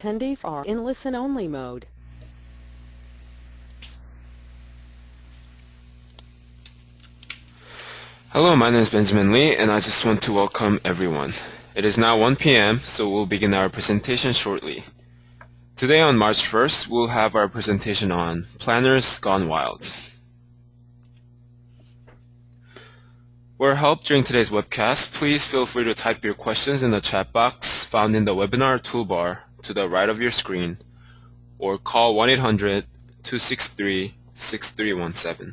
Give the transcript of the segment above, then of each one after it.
Attendees are in listen-only mode. Hello, my name is Benjamin Lee, and I just want to welcome everyone. It is now 1 p.m., so we'll begin our presentation shortly. Today on March 1st, we'll have our presentation on Planners Gone Wild. For help during today's webcast, please feel free to type your questions in the chat box found in the webinar toolbar to the right of your screen, or call 1-800-263-6317.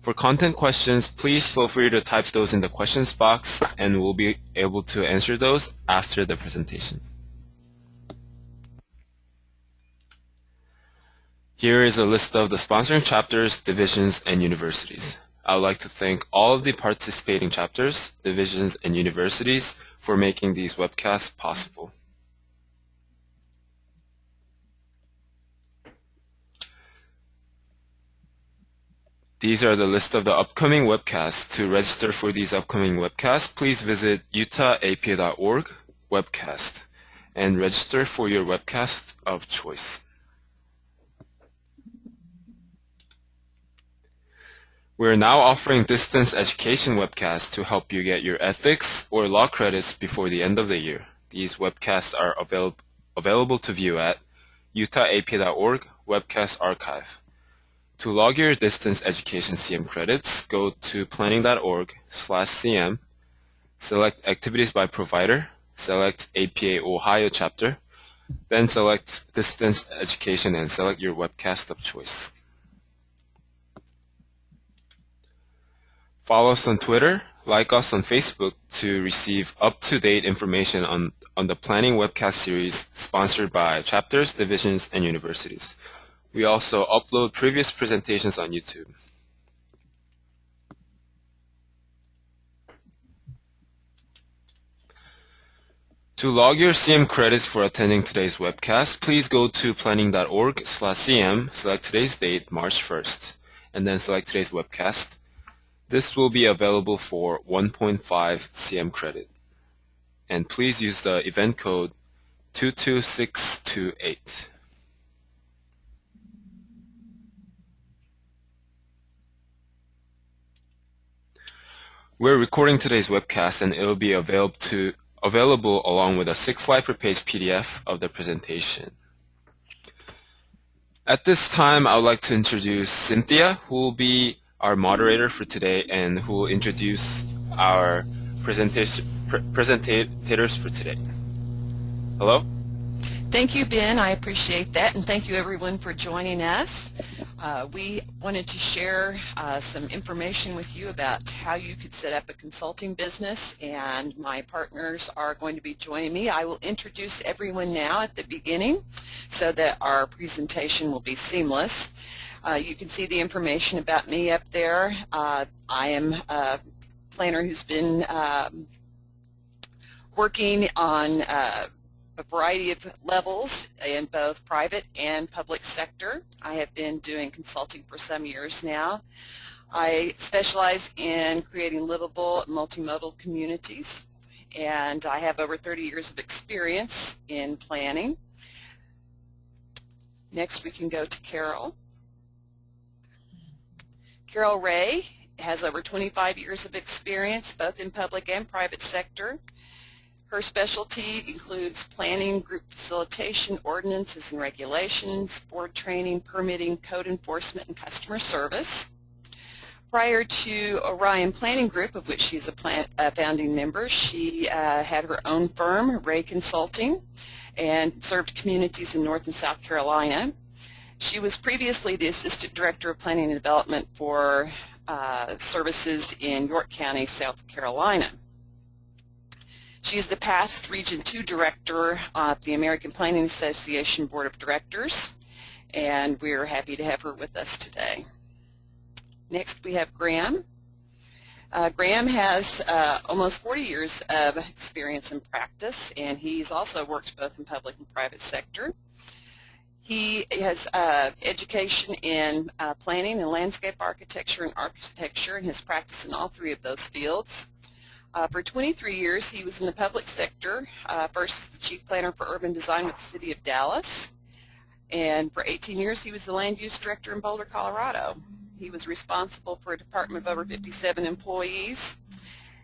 For content questions, please feel free to type those in the questions box, and we'll be able to answer those after the presentation. Here is a list of the sponsoring chapters, divisions, and universities. I would like to thank all of the participating chapters, divisions, and universities for making these webcasts possible. These are the list of the upcoming webcasts. To register for these upcoming webcasts, please visit utahapa.org webcast and register for your webcast of choice. We're now offering distance education webcasts to help you get your ethics or law credits before the end of the year. These webcasts are available to view at utahapa.org webcast archive. To log your distance education CM credits, go to planning.org/CM, select Activities by Provider, select APA Ohio chapter, then select Distance Education and select your webcast of choice. Follow us on Twitter, like us on Facebook to receive up-to-date information on the planning webcast series sponsored by chapters, divisions, and universities. We also upload previous presentations on YouTube. To log your CM credits for attending today's webcast, please go to planning.org/CM, select today's date, March 1st, and then select today's webcast. This will be available for 1.5 CM credit. And please use the event code 22628. We're recording today's webcast, and it will be available along with a 6-slide per page PDF of the presentation. At this time, I would like to introduce Cynthia, who will be our moderator for today and who will introduce our presentators for today. Hello? Thank you, Ben. I appreciate that, and thank you everyone for joining us. We wanted to share some information with you about how you could set up a consulting business, and my partners are going to be joining me. I will introduce everyone now at the beginning so that our presentation will be seamless. You can see the information about me up there. I am a planner who's been working on a variety of levels in both private and public sector. I have been doing consulting for some years now. I specialize in creating livable multimodal communities, and I have over 30 years of experience in planning. Next we can go to Carol. Carol Ray has over 25 years of experience both in public and private sector. Her specialty includes planning, group facilitation, ordinances and regulations, board training, permitting, code enforcement, and customer service. Prior to Orion Planning Group, of which she's a founding member, she had her own firm, Ray Consulting, and served communities in North and South Carolina. She was previously the Assistant Director of Planning and Development for services in York County, South Carolina. She is the past Region 2 Director of the American Planning Association Board of Directors, and we're happy to have her with us today. Next we have Graham. Graham has almost 40 years of experience in practice, and he's also worked both in public and private sector. He has education in planning and landscape architecture and has practiced in all three of those fields. For 23 years, he was in the public sector, first as the Chief Planner for Urban Design with the City of Dallas, and for 18 years he was the Land Use Director in Boulder, Colorado. He was responsible for a department of over 57 employees,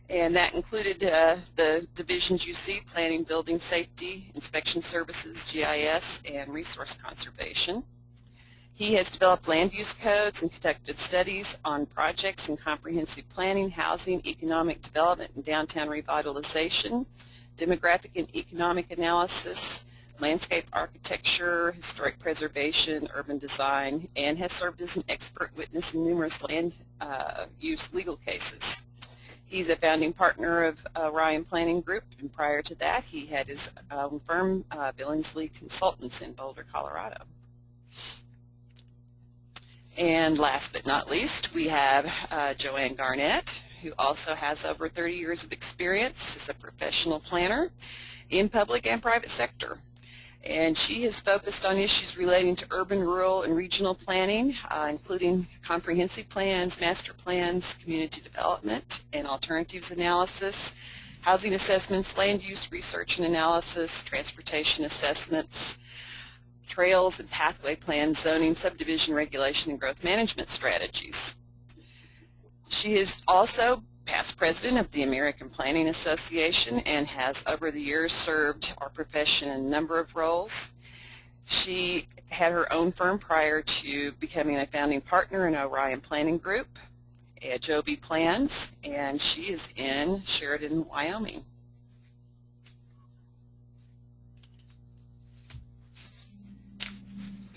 and that included the divisions you see: planning, building safety, inspection services, GIS, and resource conservation. He has developed land use codes and conducted studies on projects in comprehensive planning, housing, economic development, and downtown revitalization, demographic and economic analysis, landscape architecture, historic preservation, urban design, and has served as an expert witness in numerous land use legal cases. He's a founding partner of Ryan Planning Group, and prior to that he had his own firm, Billingsley Consultants, in Boulder, Colorado. And last but not least, we have Joanne Garnett, who also has over 30 years of experience as a professional planner in public and private sector. And she has focused on issues relating to urban, rural, and regional planning, including comprehensive plans, master plans, community development, and alternatives analysis, housing assessments, land use research and analysis, transportation assessments, trails and pathway plans, zoning, subdivision regulation, and growth management strategies. She is also past president of the American Planning Association and has over the years served our profession in a number of roles. She had her own firm prior to becoming a founding partner in Orion Planning Group, Adobe Plans, and she is in Sheridan, Wyoming.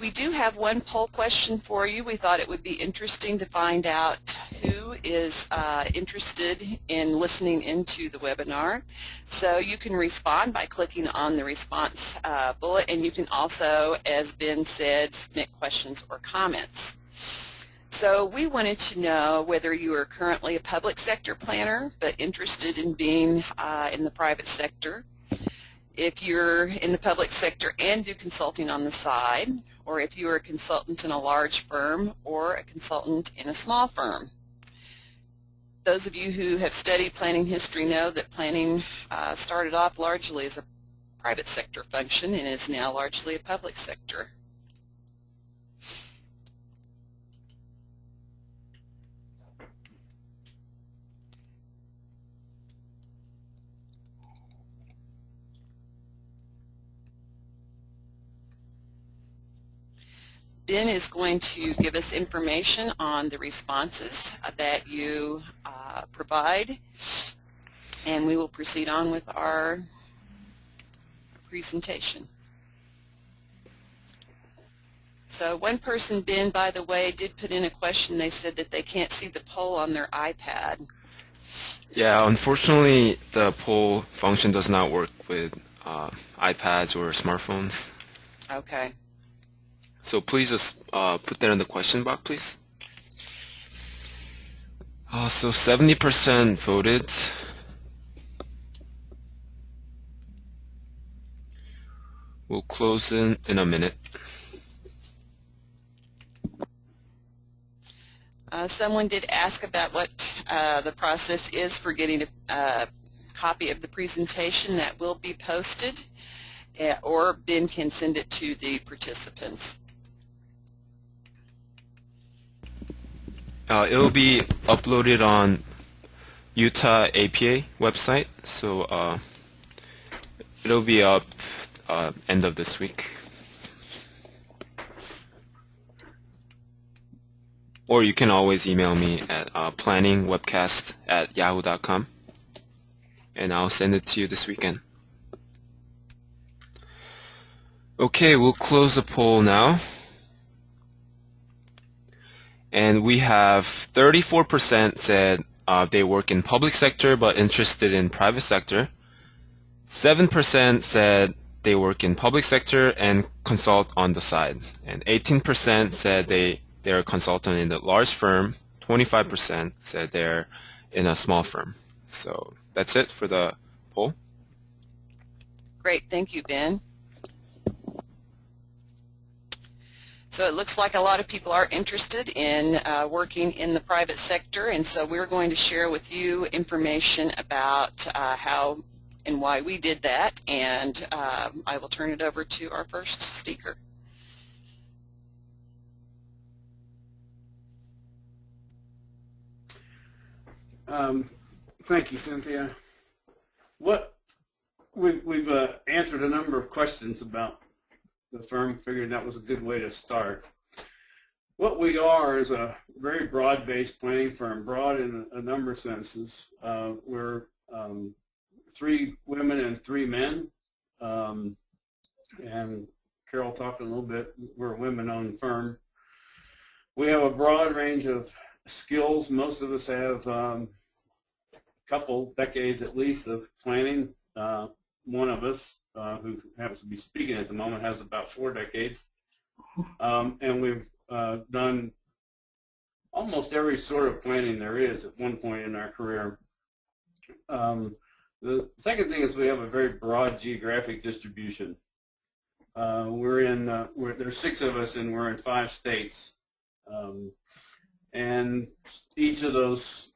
We do have one poll question for you. We thought it would be interesting to find out who is interested in listening into the webinar. So you can respond by clicking on the response bullet, and you can also, as Ben said, submit questions or comments. So we wanted to know whether you are currently a public sector planner but interested in being in the private sector, if you're in the public sector and do consulting on the side, or if you are a consultant in a large firm or a consultant in a small firm. Those of you who have studied planning history know that planning started off largely as a private sector function and is now largely a public sector. Ben is going to give us information on the responses that you provide, and we will proceed on with our presentation. So one person, Ben, by the way, did put in a question. They said that they can't see the poll on their iPad. Yeah, unfortunately, the poll function does not work with iPads or smartphones. Okay. So please just put that in the question box, please. So 70% voted. We'll close in a minute. Someone did ask about what the process is for getting a copy of the presentation. That will be posted, or Ben can send it to the participants. It'll be uploaded on Utah APA website, so it'll be up end of this week. Or you can always email me at planningwebcast@yahoo.com, and I'll send it to you this weekend. Okay, we'll close the poll now. And we have 34% said they work in public sector but interested in private sector. 7% said they work in public sector and consult on the side. And 18% said they're a consultant in a large firm. 25% said they're in a small firm. So that's it for the poll. Great, thank you, Ben. So it looks like a lot of people are interested in working in the private sector, and so we're going to share with you information about how and why we did that, and I will turn it over to our first speaker. Thank you, Cynthia. We've answered a number of questions about the firm. Figured that was a good way to start. What we are is a very broad-based planning firm, broad in a number of senses. We're 3 women and 3 men, and Carol talked a little bit. We're a women-owned firm. We have a broad range of skills. Most of us have couple decades at least of planning. One of us, who happens to be speaking at the moment, has about 4 decades. And we've done almost every sort of planning there is at one point in our career. The second thing is we have a very broad geographic distribution. There's 6 of us, and we're in 5 states. And each of those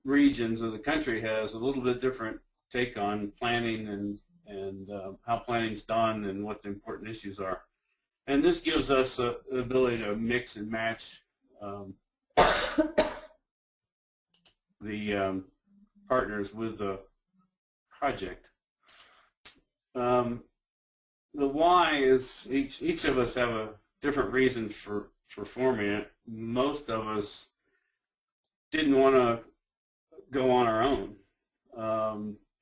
regions of the country has a little bit different take on planning and how planning is done and what the important issues are. And this gives us the ability to mix and match the partners with the project. The why is each of us have a different reason for forming it. Most of us didn't want to go on our own,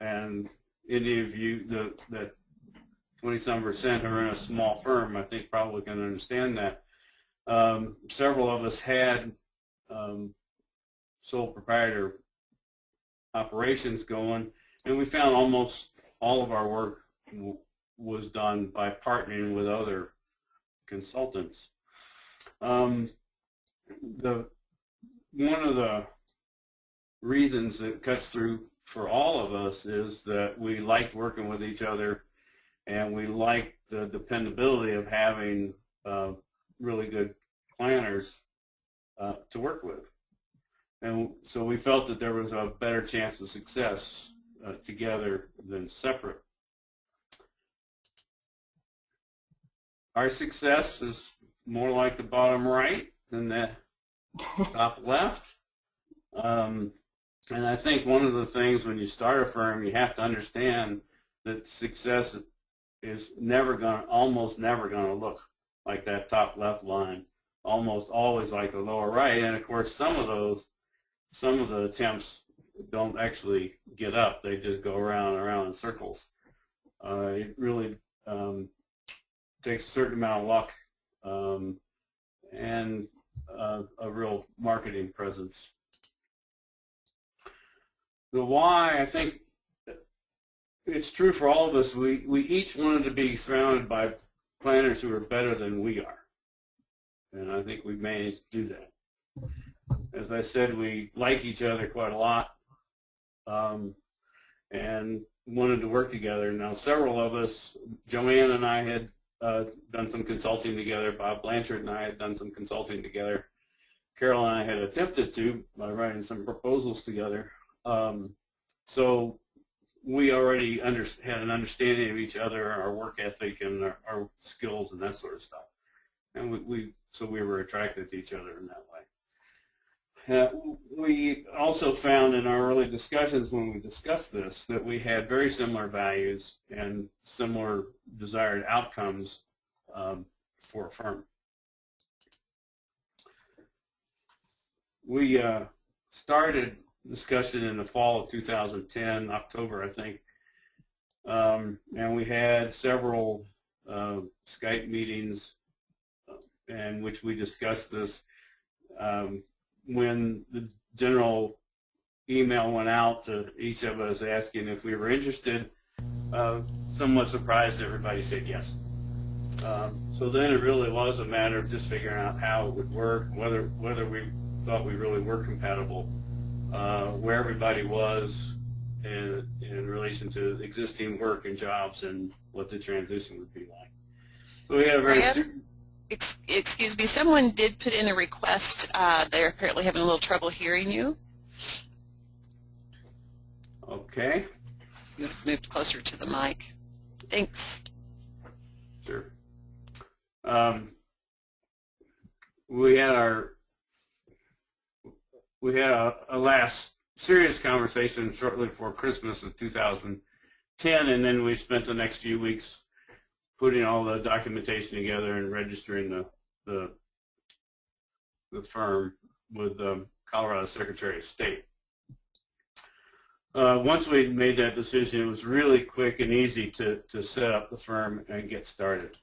and any of you that 20-some% who are in a small firm, I think, probably can understand that. Several of us had sole proprietor operations going, and we found almost all of our work was done by partnering with other consultants. One of the reasons it cuts through for all of us is that we liked working with each other, and we like the dependability of having really good planners to work with. And so we felt that there was a better chance of success together than separate. Our success is more like the bottom right than the top left. And I think one of the things when you start a firm, you have to understand that success is almost never going to look like that top left line, almost always like the lower right. And of course, some of the attempts don't actually get up. They just go around and around in circles. It really takes a certain amount of luck and a real marketing presence. The why, I think it's true for all of us. We each wanted to be surrounded by planners who are better than we are. And I think we've managed to do that. As I said, we like each other quite a lot and wanted to work together. Now, several of us, Joanne and I had done some consulting together. Bob Blanchard and I had done some consulting together. Carol and I had attempted to by writing some proposals together. So we already had an understanding of each other, our work ethic, and our skills and that sort of stuff. And so we were attracted to each other in that way. We also found in our early discussions when we discussed this that we had very similar values and similar desired outcomes for a firm. We started discussion in the fall of 2010, October, I think, and we had several Skype meetings in which we discussed this. When the general email went out to each of us asking if we were interested, somewhat surprised everybody said yes. So then it really was a matter of just figuring out how it would work, whether we thought we really were compatible, where everybody was in relation to existing work and jobs, and what the transition would be like. So we had a very Excuse me, someone did put in a request. They're apparently having a little trouble hearing you. Okay. You moved closer to the mic. Thanks. Sure. We had a last serious conversation shortly before Christmas of 2010, and then we spent the next few weeks putting all the documentation together and registering the firm with the Colorado Secretary of State. Once we made that decision, it was really quick and easy to set up the firm and get started.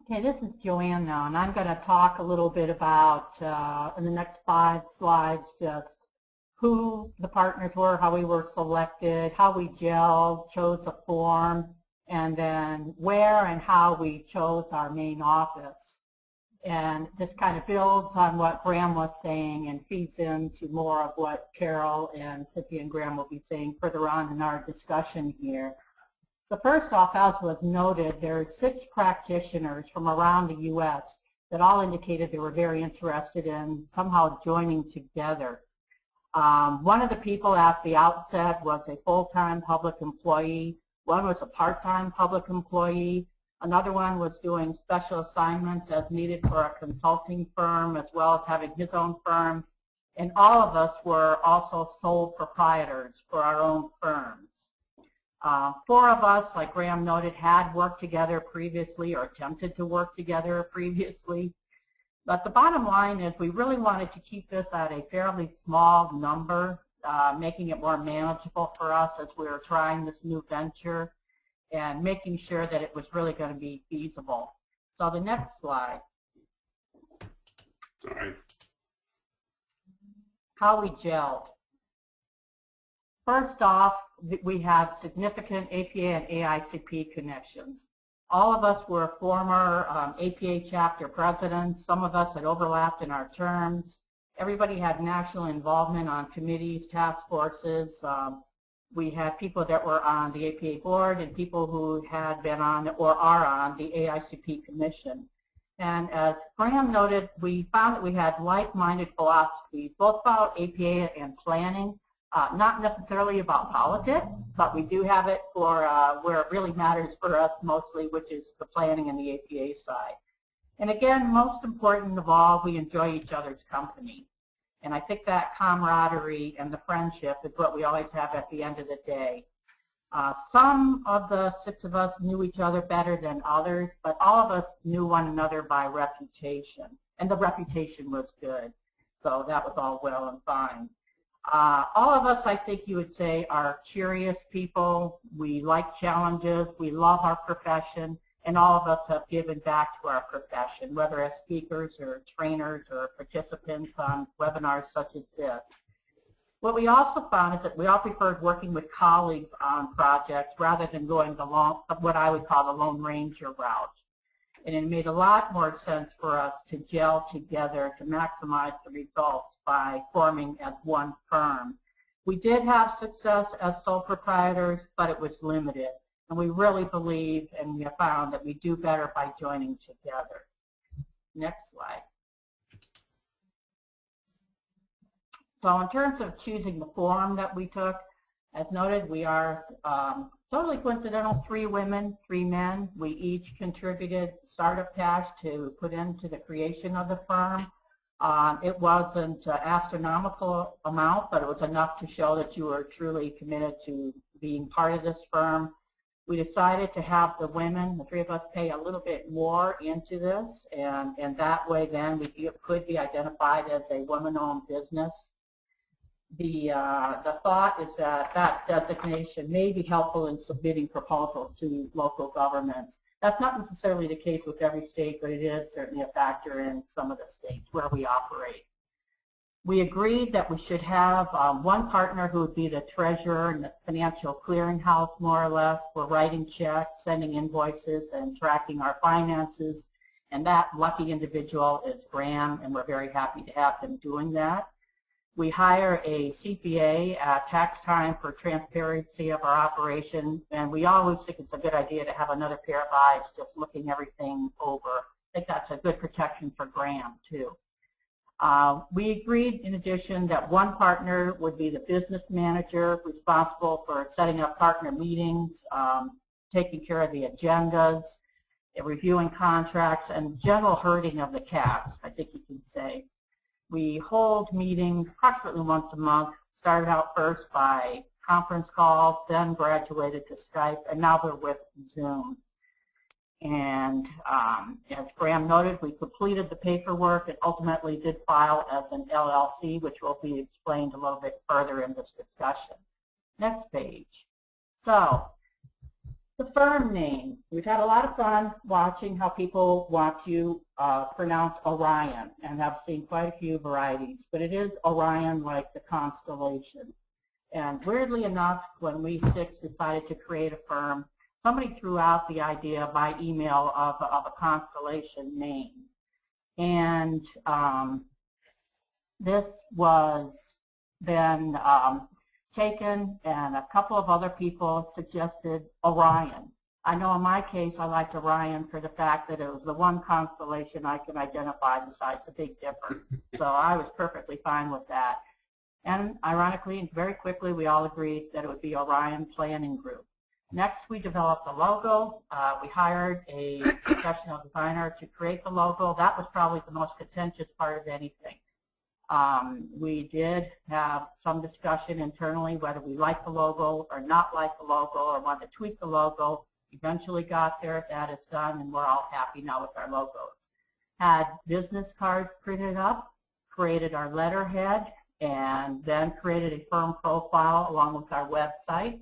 Okay, this is Joanne now, and I'm going to talk a little bit about, in the next 5 slides, just who the partners were, how we were selected, how we gelled, chose a form, and then where and how we chose our main office. And this kind of builds on what Graham was saying and feeds into more of what Carol and Cynthia and Graham will be saying further on in our discussion here. So first off, as was noted, there are 6 practitioners from around the U.S. that all indicated they were very interested in somehow joining together. One of the people at the outset was a full-time public employee. One was a part-time public employee. Another one was doing special assignments as needed for a consulting firm, as well as having his own firm. And all of us were also sole proprietors for our own firms. 4 of us, like Graham noted, had worked together previously or attempted to work together previously. But the bottom line is we really wanted to keep this at a fairly small number, making it more manageable for us as we were trying this new venture and making sure that it was really going to be feasible. So the next slide. Sorry. How we gelled. First off, we have significant APA and AICP connections. All of us were former APA chapter presidents. Some of us had overlapped in our terms. Everybody had national involvement on committees, task forces. We had people that were on the APA board and people who had been on or are on the AICP commission. And as Graham noted, we found that we had like-minded philosophies, both about APA and planning. Not necessarily about politics, but we do have it for where it really matters for us mostly, which is the planning and the APA side. And again, most important of all, we enjoy each other's company. And I think that camaraderie and the friendship is what we always have at the end of the day. Some of the 6 of us knew each other better than others, but all of us knew one another by reputation. And the reputation was good. So that was all well and fine. All of us, I think you would say, are curious people. We like challenges. We love our profession. And all of us have given back to our profession, whether as speakers or trainers or participants on webinars such as this. What we also found is that we all preferred working with colleagues on projects rather than going the what I would call the Lone Ranger route. And it made a lot more sense for us to gel together to maximize the results by forming as one firm. We did have success as sole proprietors, but it was limited. And we really believe and we have found that we do better by joining together. Next slide. So in terms of choosing the form that we took, as noted, we are totally coincidental, 3 women, 3 men. We each contributed startup cash to put into the creation of the firm. It wasn't an astronomical amount, but it was enough to show that you were truly committed to being part of this firm. We decided to have the women, the 3 of us, pay a little bit more into this, and that way then we could be identified as a woman-owned business. The thought is that that designation may be helpful in submitting proposals to local governments. That's not necessarily the case with every state, but it is certainly a factor in some of the states where we operate. We agreed that we should have one partner who would be the treasurer and the financial clearinghouse, more or less, for writing checks, sending invoices, and tracking our finances. And that lucky individual is Graham, and we're very happy to have him doing that. We hire a CPA at tax time for transparency of our operation, and we always think it's a good idea to have another pair of eyes just looking everything over. I think that's a good protection for Graham, too. We agreed, in addition, that one partner would be the business manager responsible for setting up partner meetings, taking care of the agendas, reviewing contracts, and general herding of the cats, I think you can say. We hold meetings approximately once a month, started out first by conference calls, then graduated to Skype, and now they're with Zoom. And as Graham noted, we completed the paperwork and ultimately did file as an LLC, which will be explained a little bit further in this discussion. Next page. So, the firm name. We've had a lot of fun watching how people want to pronounce Orion, and I've seen quite a few varieties, but it is Orion like the constellation. And weirdly enough, when we six decided to create a firm, somebody threw out the idea by email of a constellation name. And this was then taken, and a couple of other people suggested Orion. I know in my case I liked Orion for the fact that it was the one constellation I can identify besides the Big Dipper. So I was perfectly fine with that. And ironically and very quickly we all agreed that it would be Orion Planning Group. Next we developed the logo. We hired a professional designer to create the logo. That was probably the most contentious part of anything. We did have some discussion internally whether we liked the logo or not like the logo or wanted to tweak the logo. Eventually got there, that is done, and we're all happy now with our logos. Had business cards printed up, created our letterhead, and then created a firm profile along with our website.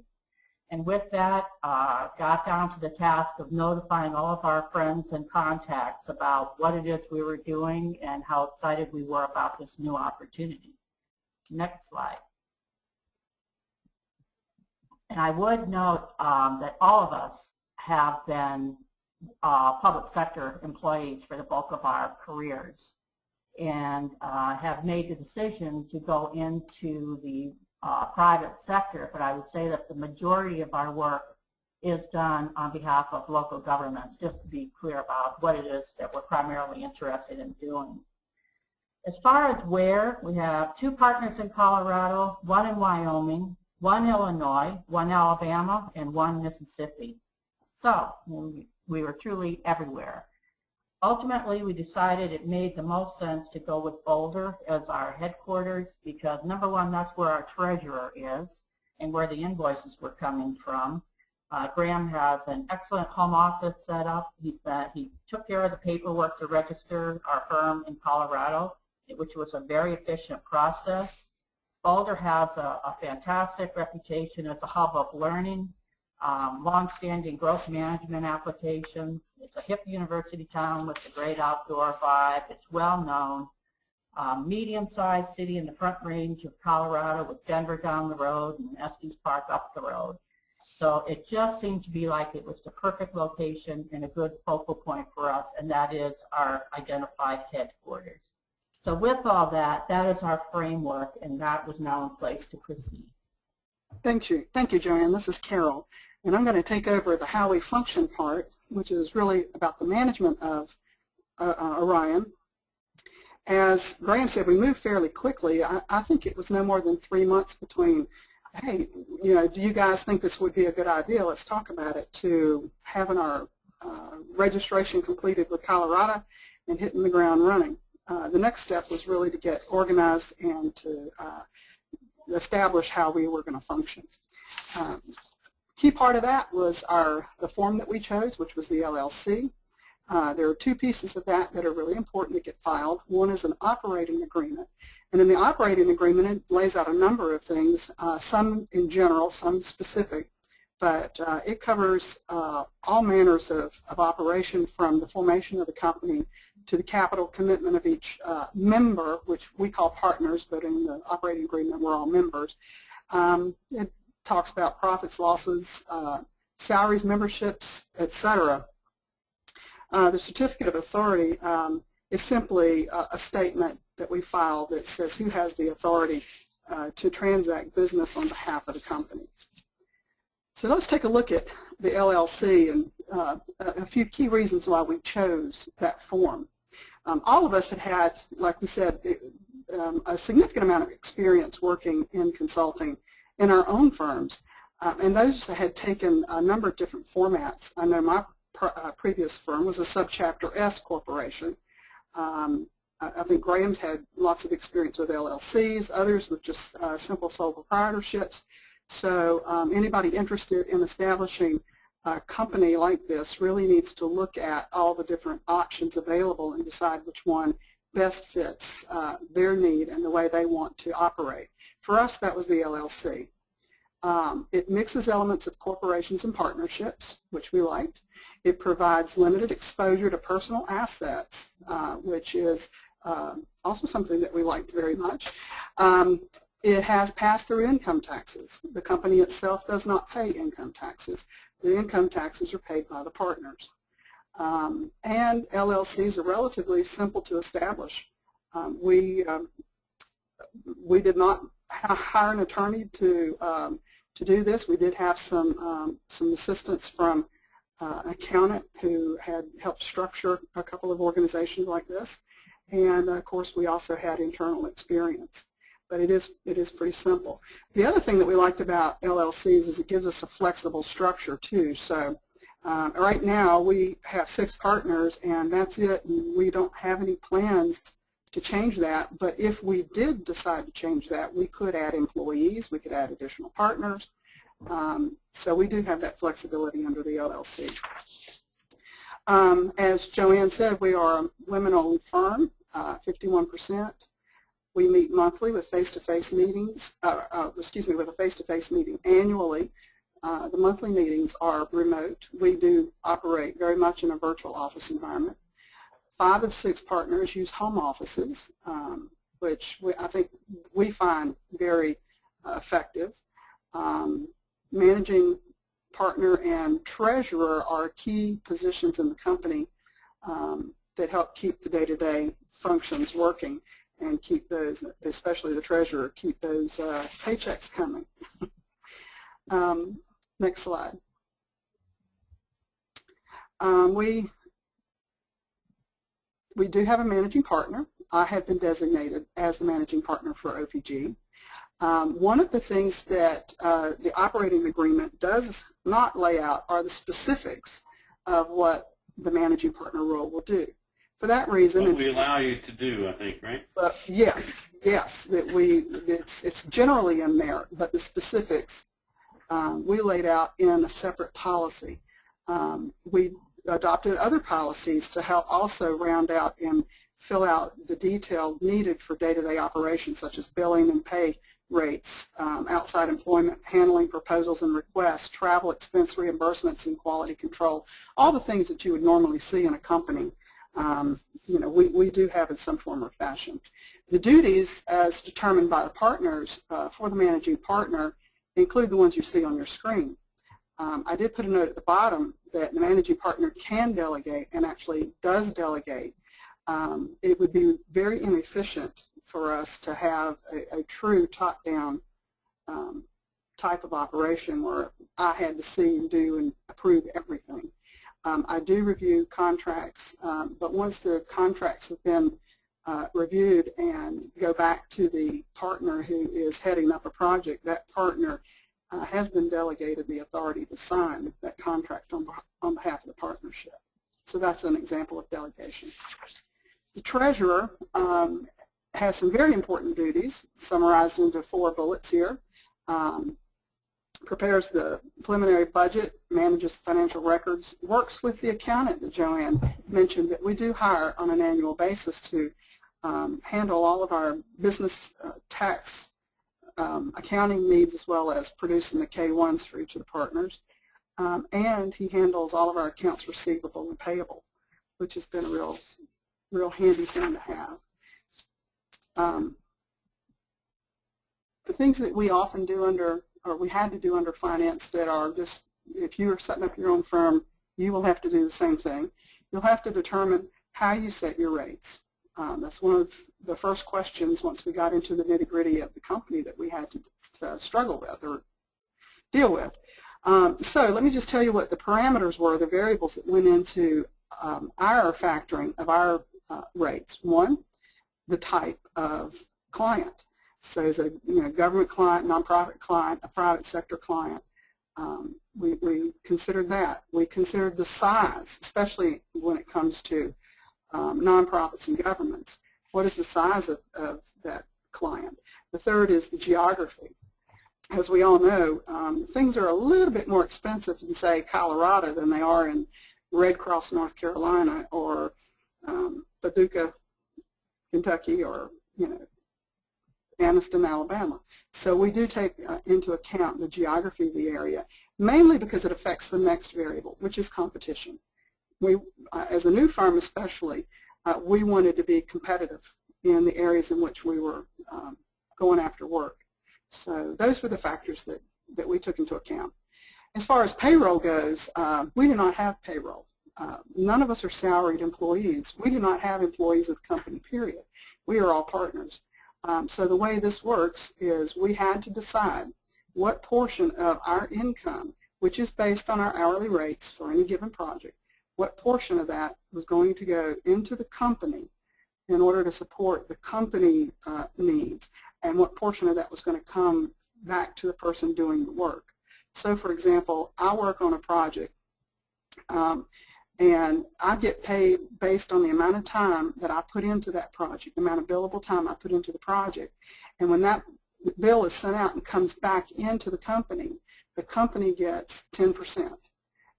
And with that, got down to the task of notifying all of our friends and contacts about what it is we were doing and how excited we were about this new opportunity. Next slide. And I would note that all of us have been public sector employees for the bulk of our careers and have made the decision to go into the private sector, but I would say that the majority of our work is done on behalf of local governments, just to be clear about what it is that we're primarily interested in doing. As far as where, we have 2 partners in Colorado, 1 in Wyoming, 1 Illinois, 1 Alabama, and 1 Mississippi. So we were truly everywhere. Ultimately, we decided it made the most sense to go with Boulder as our headquarters because, number one, that's where our treasurer is and where the invoices were coming from. Graham has an excellent home office set up. He took care of the paperwork to register our firm in Colorado, which was a very efficient process. Boulder has a fantastic reputation as a hub of learning, long-standing growth management applications. It's a hip university town with a great outdoor vibe. It's well-known. Medium-sized city in the Front Range of Colorado with Denver down the road and Estes Park up the road. So it just seemed to be like it was the perfect location and a good focal point for us, and that is our identified headquarters. So with all that, that is our framework, and that was now in place to proceed. Thank you, Joanne. This is Carol. And I'm going to take over the how we function part, which is really about the management of Orion. As Graham said, we moved fairly quickly. I think it was no more than 3 months between, hey, do you guys think this would be a good idea? Let's talk about it, to having our registration completed with Colorado and hitting the ground running. The next step was really to get organized and to establish how we were going to function. Key part of that was the form that we chose, which was the LLC. There are 2 pieces of that that are really important to get filed. One is an operating agreement. And in the operating agreement, it lays out a number of things, some in general, some specific, but it covers all manners of operation from the formation of the company to the capital commitment of each member, which we call partners, but in the operating agreement we're all members. It talks about profits, losses, salaries, memberships, etc. The certificate of authority is simply a statement that we file that says who has the authority to transact business on behalf of the company. So let's take a look at the LLC and a few key reasons why we chose that form. All of us had, like we said, a significant amount of experience working in consulting in our own firms, and those had taken a number of different formats. I know my previous firm was a subchapter S corporation. I think Graham's had lots of experience with LLCs, others with just simple sole proprietorships. So anybody interested in establishing a company like this really needs to look at all the different options available and decide which one best fits their need and the way they want to operate. For us, that was the LLC. It mixes elements of corporations and partnerships, which we liked. It provides limited exposure to personal assets, which is also something that we liked very much. It has pass-through income taxes. The company itself does not pay income taxes. The income taxes are paid by the partners. And LLCs are relatively simple to establish. We did not hire an attorney to do this. We did have some assistance from an accountant who had helped structure a couple of organizations like this. And of course, we also had internal experience. But it is pretty simple. The other thing that we liked about LLCs is it gives us a flexible structure too. So right now we have 6 partners and that's it, and we don't have any plans to change that. But if we did decide to change that, we could add employees, we could add additional partners. So we do have that flexibility under the LLC. As Joanne said, we are a women-owned firm, 51%. We meet monthly with face-to-face meetings, with a face-to-face meeting annually. The monthly meetings are remote. We do operate very much in a virtual office environment. 5 of the 6 partners use home offices, which I think we find very effective. Managing partner and treasurer are key positions in the company that help keep the day-to-day functions working and keep those, especially the treasurer, keep those paychecks coming. Next slide. We do have a managing partner. I have been designated as the managing partner for OPG. One of the things that the operating agreement does not lay out are the specifics of what the managing partner role will do. For that reason, what we allow you to do, I think, right? Yes, that it's generally in there, but the specifics we laid out in a separate policy. We adopted other policies to help also round out and fill out the detail needed for day-to-day operations, such as billing and pay rates, outside employment, handling proposals and requests, travel expense reimbursements, and quality control. All the things that you would normally see in a company. We do have in some form or fashion. The duties as determined by the partners for the managing partner include the ones you see on your screen. I did put a note at the bottom that the managing partner can delegate and actually does delegate. It would be very inefficient for us to have a true top-down type of operation where I had to see and do and approve everything. I do review contracts, but once the contracts have been reviewed and go back to the partner who is heading up a project, that partner has been delegated the authority to sign that contract on behalf of the partnership. So that's an example of delegation. The treasurer has some very important duties summarized into 4 bullets here. Prepares the preliminary budget, manages financial records, works with the accountant that Joanne mentioned that we do hire on an annual basis to handle all of our business tax accounting needs, as well as producing the K-1s for each of the partners. And he handles all of our accounts receivable and payable, which has been a real handy thing to have. The things that we often do under, or we had to do under finance, that are just, if you are setting up your own firm, you will have to do the same thing. You'll have to determine how you set your rates. That's one of the first questions once we got into the nitty-gritty of the company that we had to struggle with or deal with. So let me just tell you what the parameters were, the variables that went into our factoring of our rates. One, the type of client. So is it a government client, nonprofit client, a private sector client? We considered that. We considered the size, especially when it comes to nonprofits and governments. What is the size of that client? The third is the geography. As we all know, things are a little bit more expensive in, say, Colorado than they are in Red Cross, North Carolina, or Paducah, Kentucky, or Anniston, Alabama. So we do take into account the geography of the area, mainly because it affects the next variable, which is competition. We, as a new firm especially, we wanted to be competitive in the areas in which we were going after work. So those were the factors that we took into account. As far as payroll goes, we do not have payroll. None of us are salaried employees. We do not have employees of the company, period. We are all partners. So the way this works is we had to decide what portion of our income, which is based on our hourly rates for any given project, what portion of that was going to go into the company in order to support the company needs, and what portion of that was going to come back to the person doing the work. So for example, I work on a project and I get paid based on the amount of time that I put into that project, the amount of billable time I put into the project. And when that bill is sent out and comes back into the company gets 10%.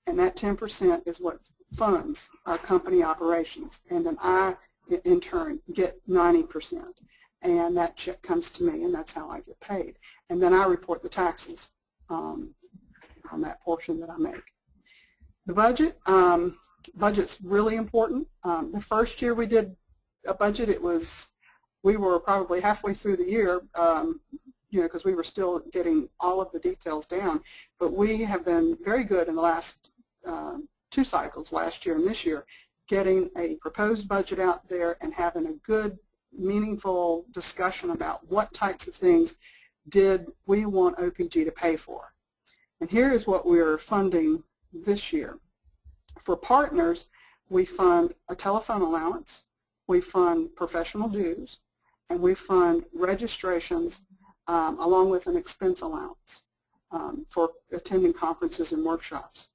And that 10% is what funds our company operations. And then I, in turn, get 90%. And that check comes to me, and that's how I get paid. And then I report the taxes on that portion that I make. The budget, budget's really important. The first year we did a budget, we were probably halfway through the year, because we were still getting all of the details down. But we have been very good in the last 2 cycles, last year and this year, getting a proposed budget out there and having a good, meaningful discussion about what types of things did we want OPG to pay for. And here is what we're funding this year. For partners, we fund a telephone allowance, we fund professional dues, and we fund registrations along with an expense allowance for attending conferences and workshops.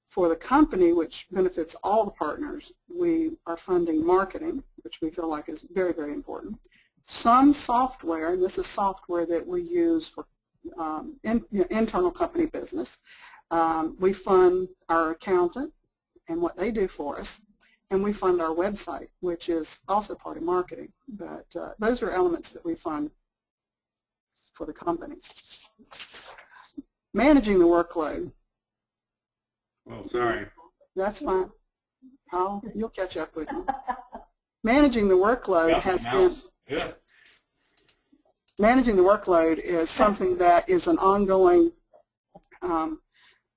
For the company, which benefits all the partners, we are funding marketing, which we feel like is very, very important. Some software, and this is software that we use for internal company business. We fund our accountant and what they do for us, and we fund our website, which is also part of marketing. But those are elements that we fund for the company. Managing the workload. Oh, sorry. That's fine. You'll catch up with me. Managing the workload managing the workload is something that is an ongoing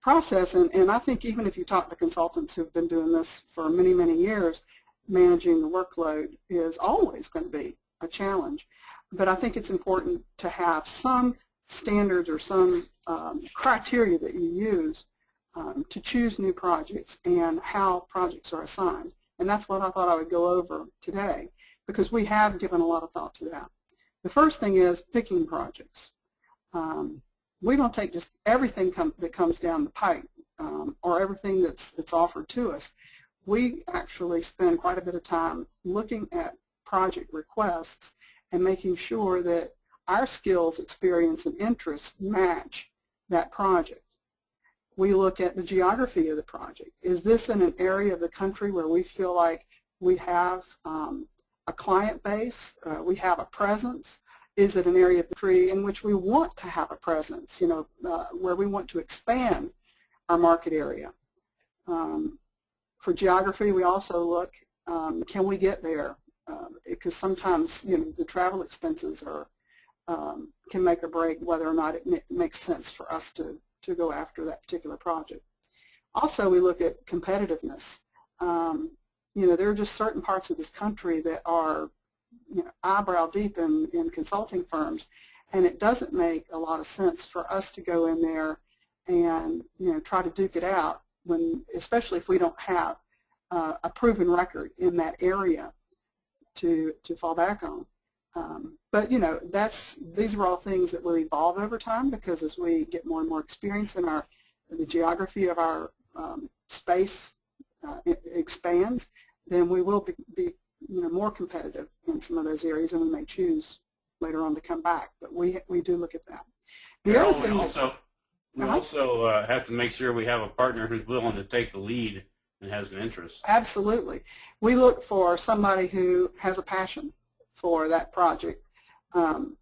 process, and I think even if you talk to consultants who've been doing this for many, many years, managing the workload is always going to be a challenge. But I think it's important to have some standards or some criteria that you use to choose new projects and how projects are assigned. And that's what I thought I would go over today, because we have given a lot of thought to that. The first thing is picking projects. We don't take just everything that comes down the pipe or everything that's offered to us. We actually spend quite a bit of time looking at project requests and making sure that our skills, experience, and interests match that project. We look at the geography of the project. Is this in an area of the country where we feel like we have a client base, we have a presence? Is it an area of the country in which we want to have a presence, where we want to expand our market area? For geography, we also look, can we get there? Because sometimes, the travel expenses can make or break whether or not it makes sense for us to go after that particular project. Also, we look at competitiveness. there are just certain parts of this country that are eyebrow deep in consulting firms, and it doesn't make a lot of sense for us to go in there and try to duke it out especially if we don't have a proven record in that area to fall back on. But these are all things that will evolve over time, because as we get more and more experience in the geography of our space expands, then we will be more competitive in some of those areas, and we may choose later on to come back. But we do look at that. The other thing we also have to make sure we have a partner who's willing to take the lead and has an interest. Absolutely. We look for somebody who has a passion for that project, and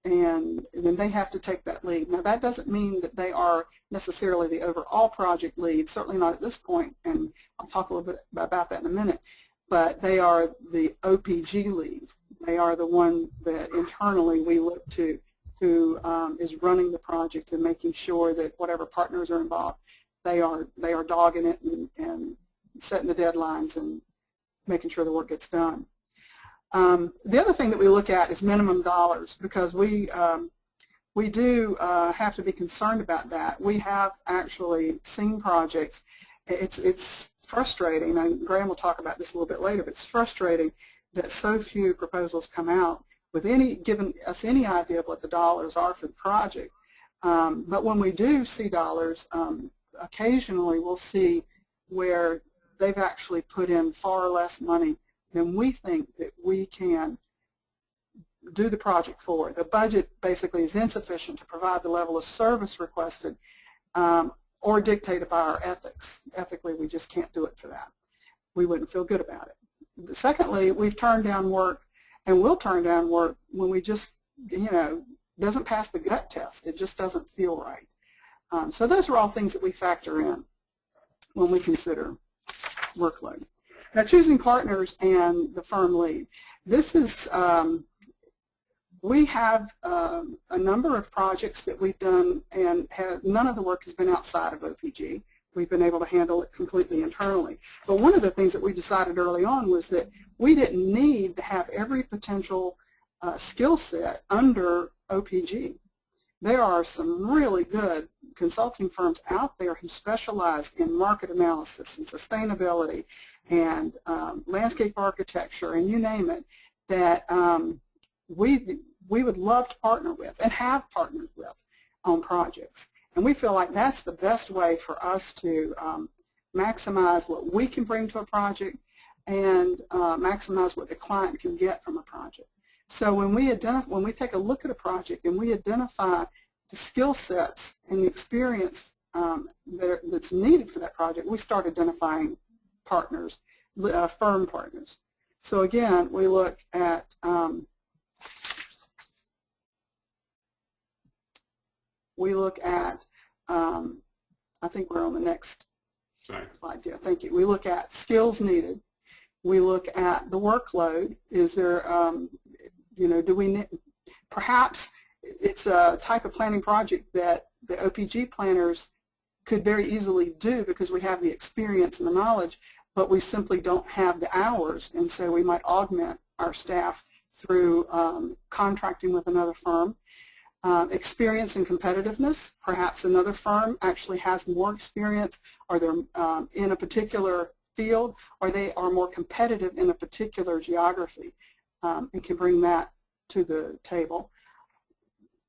then they have to take that lead. Now, that doesn't mean that they are necessarily the overall project lead, certainly not at this point, and I'll talk a little bit about that in a minute, but they are the OPG lead. They are the one that internally we look to, who is running the project and making sure that whatever partners are involved, they are dogging it and setting the deadlines and making sure the work gets done. The other thing that we look at is minimum dollars, because we do have to be concerned about that. We have actually seen projects. It's frustrating, and Graham will talk about this a little bit later, but it's frustrating that so few proposals come out with giving us any idea of what the dollars are for the project. But when we do see dollars, occasionally we'll see where they've actually put in far less money than we think that we can do the project for. The budget basically is insufficient to provide the level of service requested or dictated by our ethics. Ethically, we just can't do it for that. We wouldn't feel good about it. Secondly, we've turned down work, and will turn down work when we just, doesn't pass the gut test. It just doesn't feel right. So those are all things that we factor in when we consider workload. Now, choosing partners and the firm lead. This is, we have a number of projects that we've done, and none of the work has been outside of OPG. We've been able to handle it completely internally. But one of the things that we decided early on was that we didn't need to have every potential skill set under OPG. There are some really good consulting firms out there who specialize in market analysis and sustainability and landscape architecture and you name it, that we would love to partner with and have partnered with on projects. And we feel like that's the best way for us to maximize what we can bring to a project and maximize what the client can get from a project. So when we take a look at a project and we identify the skill sets and the experience that's needed for that project, we start identifying partners, firm partners. So again, we look at I think we're on the next slide. Yeah, thank you. We look at skills needed. We look at the workload. Is there, do we need, perhaps it's a type of planning project that the OPG planners could very easily do because we have the experience and the knowledge, but we simply don't have the hours, and so we might augment our staff through contracting with another firm. Experience and competitiveness. Perhaps another firm actually has more experience, or they're in a particular field, or they are more competitive in a particular geography and can bring that to the table.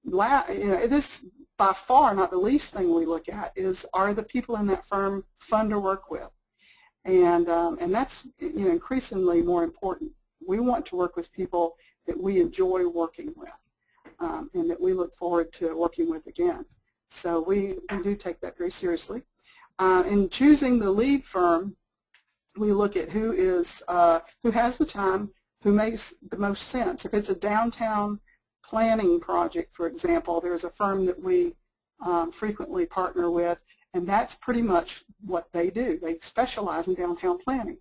This, by far, not the least thing we look at is, are the people in that firm fun to work with? And that's increasingly more important. We want to work with people that we enjoy working with. And that we look forward to working with again. So we do take that very seriously. In choosing the lead firm, we look at who has the time, who makes the most sense. If it's a downtown planning project, for example, there's a firm that we frequently partner with, and that's pretty much what they do. They specialize in downtown planning.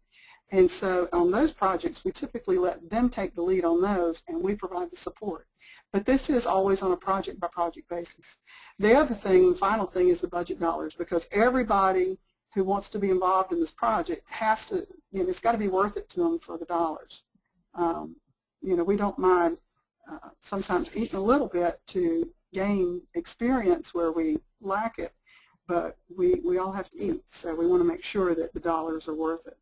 And so on those projects, we typically let them take the lead on those, and we provide the support. But this is always on a project-by-project basis. The other thing, the final thing, is the budget dollars, because everybody who wants to be involved in this project has to it's got to be worth it to them for the dollars. We don't mind sometimes eating a little bit to gain experience where we lack it, but we all have to eat, so we want to make sure that the dollars are worth it.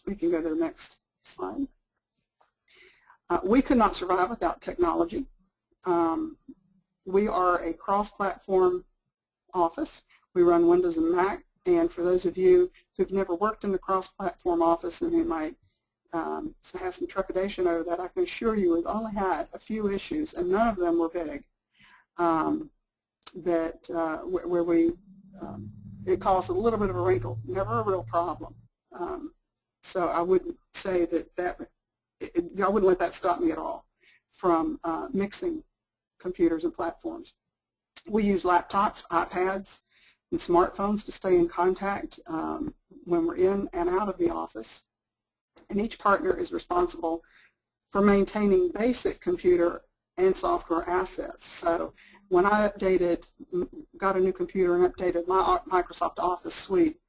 We can go to the next slide. We could not survive without technology. We are a cross-platform office. We run Windows and Mac, and for those of you who've never worked in a cross-platform office and who might have some trepidation over that, I can assure you we've only had a few issues, and none of them were big, where it caused a little bit of a wrinkle, never a real problem. So I wouldn't say I wouldn't let that stop me at all from mixing computers and platforms. We use laptops, iPads, and smartphones to stay in contact when we're in and out of the office. And each partner is responsible for maintaining basic computer and software assets. So when I got a new computer and updated my Microsoft Office suite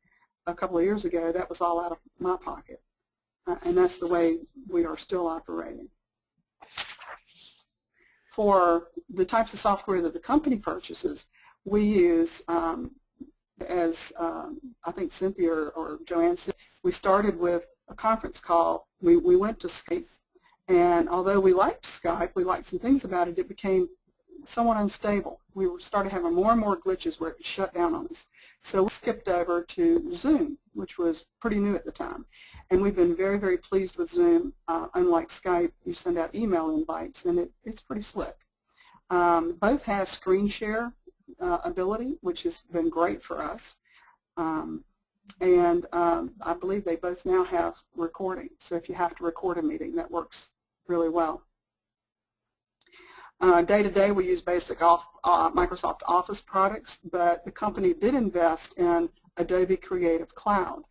a couple of years ago, that was all out of my pocket. And that's the way we are still operating. For the types of software that the company purchases, we use, as I think Cynthia or Joanne said, we started with a conference call. We went to Skype, and although we liked Skype, we liked some things about it, it became somewhat unstable. We started having more and more glitches where it would shut down on us. So we skipped over to Zoom, which was pretty new at the time. And we've been very, very pleased with Zoom. Unlike Skype, you send out email invites, and it's pretty slick. Both have screen share ability, which has been great for us. I believe they both now have recording. So if you have to record a meeting, that works really well. Day to day, we use basic Microsoft Office products, but the company did invest in Adobe Creative Cloud.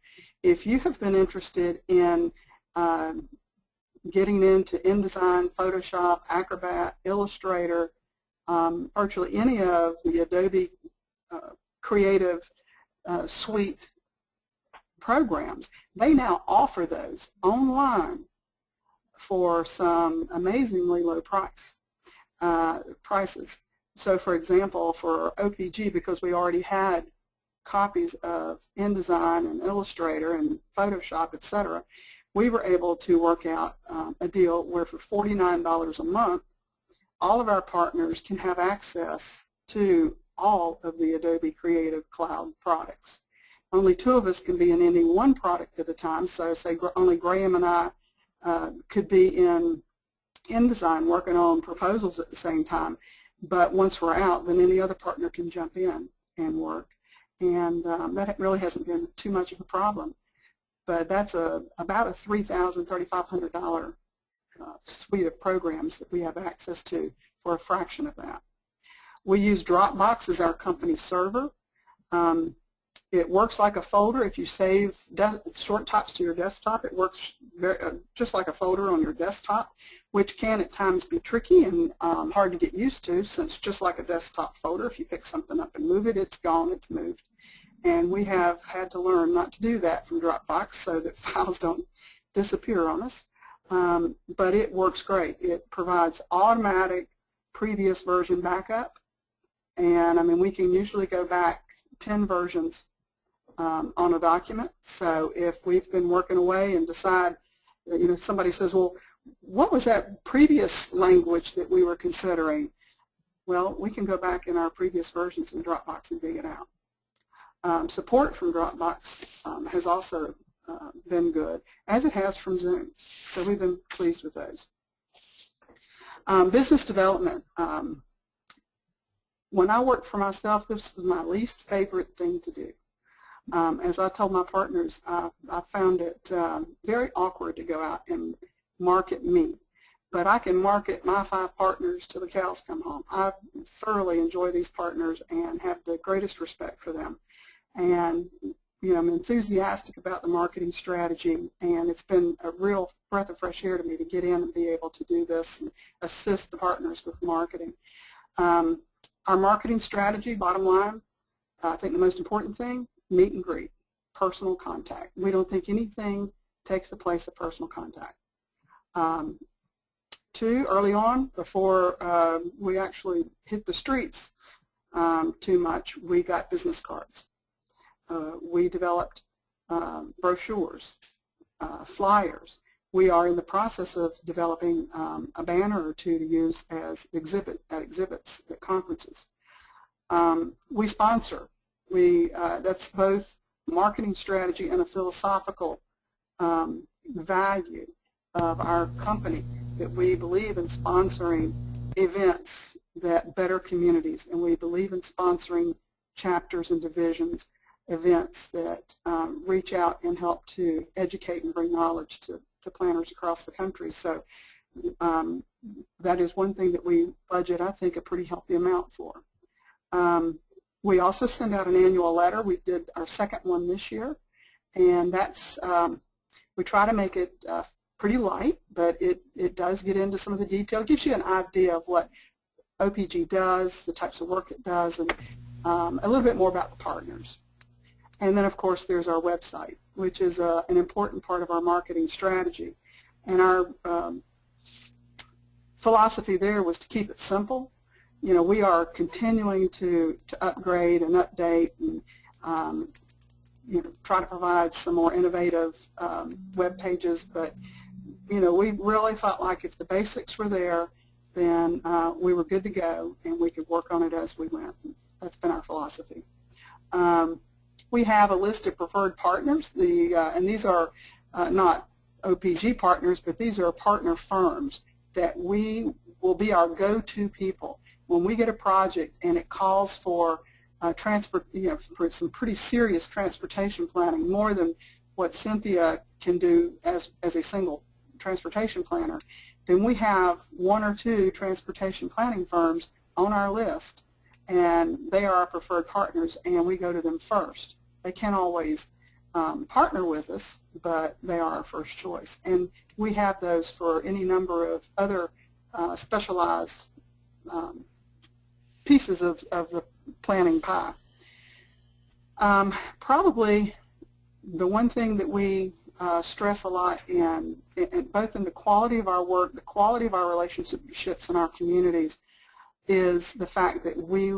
If you have been interested in getting into InDesign, Photoshop, Acrobat, Illustrator, virtually any of the Adobe Creative Suite programs, they now offer those online for some amazingly low prices. So for example, for OPG, because we already had copies of InDesign and Illustrator and Photoshop, etc., we were able to work out a deal where for $49 a month, all of our partners can have access to all of the Adobe Creative Cloud products. Only two of us can be in any one product at a time, so say only Graham and I could be in InDesign working on proposals at the same time, but once we're out, then any other partner can jump in and work, and that really hasn't been too much of a problem. But that's about a $3,000, $3,500 suite of programs that we have access to for a fraction of that. We use Dropbox as our company server. It works like a folder. If you save short types to your desktop, it works just like a folder on your desktop, which can at times be tricky and hard to get used to, since just like a desktop folder, if you pick something up and move it, it's gone, it's moved. And we have had to learn not to do that from Dropbox so that files don't disappear on us. But it works great. It provides automatic previous version backup, and I mean, we can usually go back 10 versions on a document. So if we've been working away and decide that, somebody says, well, what was that previous language that we were considering? Well, we can go back in our previous versions in Dropbox and dig it out. Support from Dropbox has also been good, as it has from Zoom. So we've been pleased with those. Business development. When I worked for myself, this was my least favorite thing to do. As I told my partners, I found it very awkward to go out and market me. But I can market my 5 partners till the cows come home. I thoroughly enjoy these partners and have the greatest respect for them. And I'm enthusiastic about the marketing strategy, and it's been a real breath of fresh air to me to get in and be able to do this and assist the partners with marketing. Our marketing strategy, bottom line, I think the most important thing, meet and greet. personal contact. We don't think anything takes the place of personal contact. 2, early on, before we actually hit the streets too much, we got business cards. We developed brochures, flyers. We are in the process of developing a banner or 2 to use as exhibits at conferences. We sponsor. That's both marketing strategy and a philosophical value of our company, that we believe in sponsoring events that better communities, and we believe in sponsoring chapters and divisions, events that reach out and help to educate and bring knowledge to planners across the country. So that is one thing that we budget, I think, a pretty healthy amount for. We also send out an annual letter. We did our second one this year, and that's we try to make it pretty light, but it does get into some of the detail. It gives you an idea of what OPG does, the types of work it does, and a little bit more about the partners. And then, of course, there's our website, which is an important part of our marketing strategy. And our philosophy there was to keep it simple. You know, we are continuing to upgrade and update and you know, try to provide some more innovative web pages, but you know, we really felt like if the basics were there, then we were good to go and we could work on it as we went. That's been our philosophy. We have a list of preferred partners, and these are not OPG partners, but these are partner firms that we will be our go-to people. When we get a project and it calls for for some pretty serious transportation planning, more than what Cynthia can do as a single transportation planner, then we have 1 or 2 transportation planning firms on our list, and they are our preferred partners, and we go to them first. They can't always partner with us, but they are our first choice. And we have those for any number of other specialized pieces of the planning pie. Probably the one thing that we stress a lot in both in the quality of our work, the quality of our relationships in our communities, is the fact that we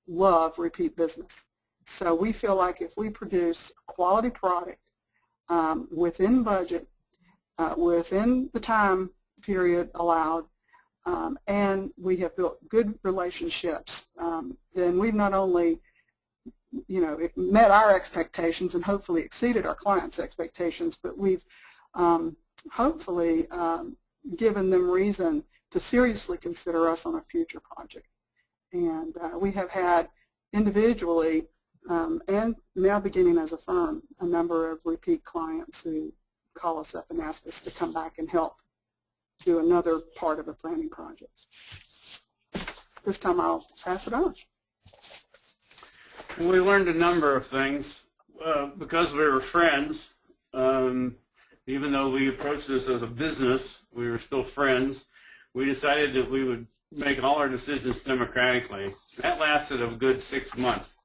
love repeat business. So we feel like if we produce a quality product within budget, within the time period allowed, and we have built good relationships, then we've not only met our expectations and hopefully exceeded our clients' expectations, but we've hopefully given them reason to seriously consider us on a future project. And we have had individually and now beginning as a firm, a number of repeat clients who call us up and ask us to come back and help do another part of a planning project. This time I'll pass it on. We learned a number of things because we were friends. Even though we approached this as a business, we were still friends. We decided that we would make all our decisions democratically. That lasted a good 6 months.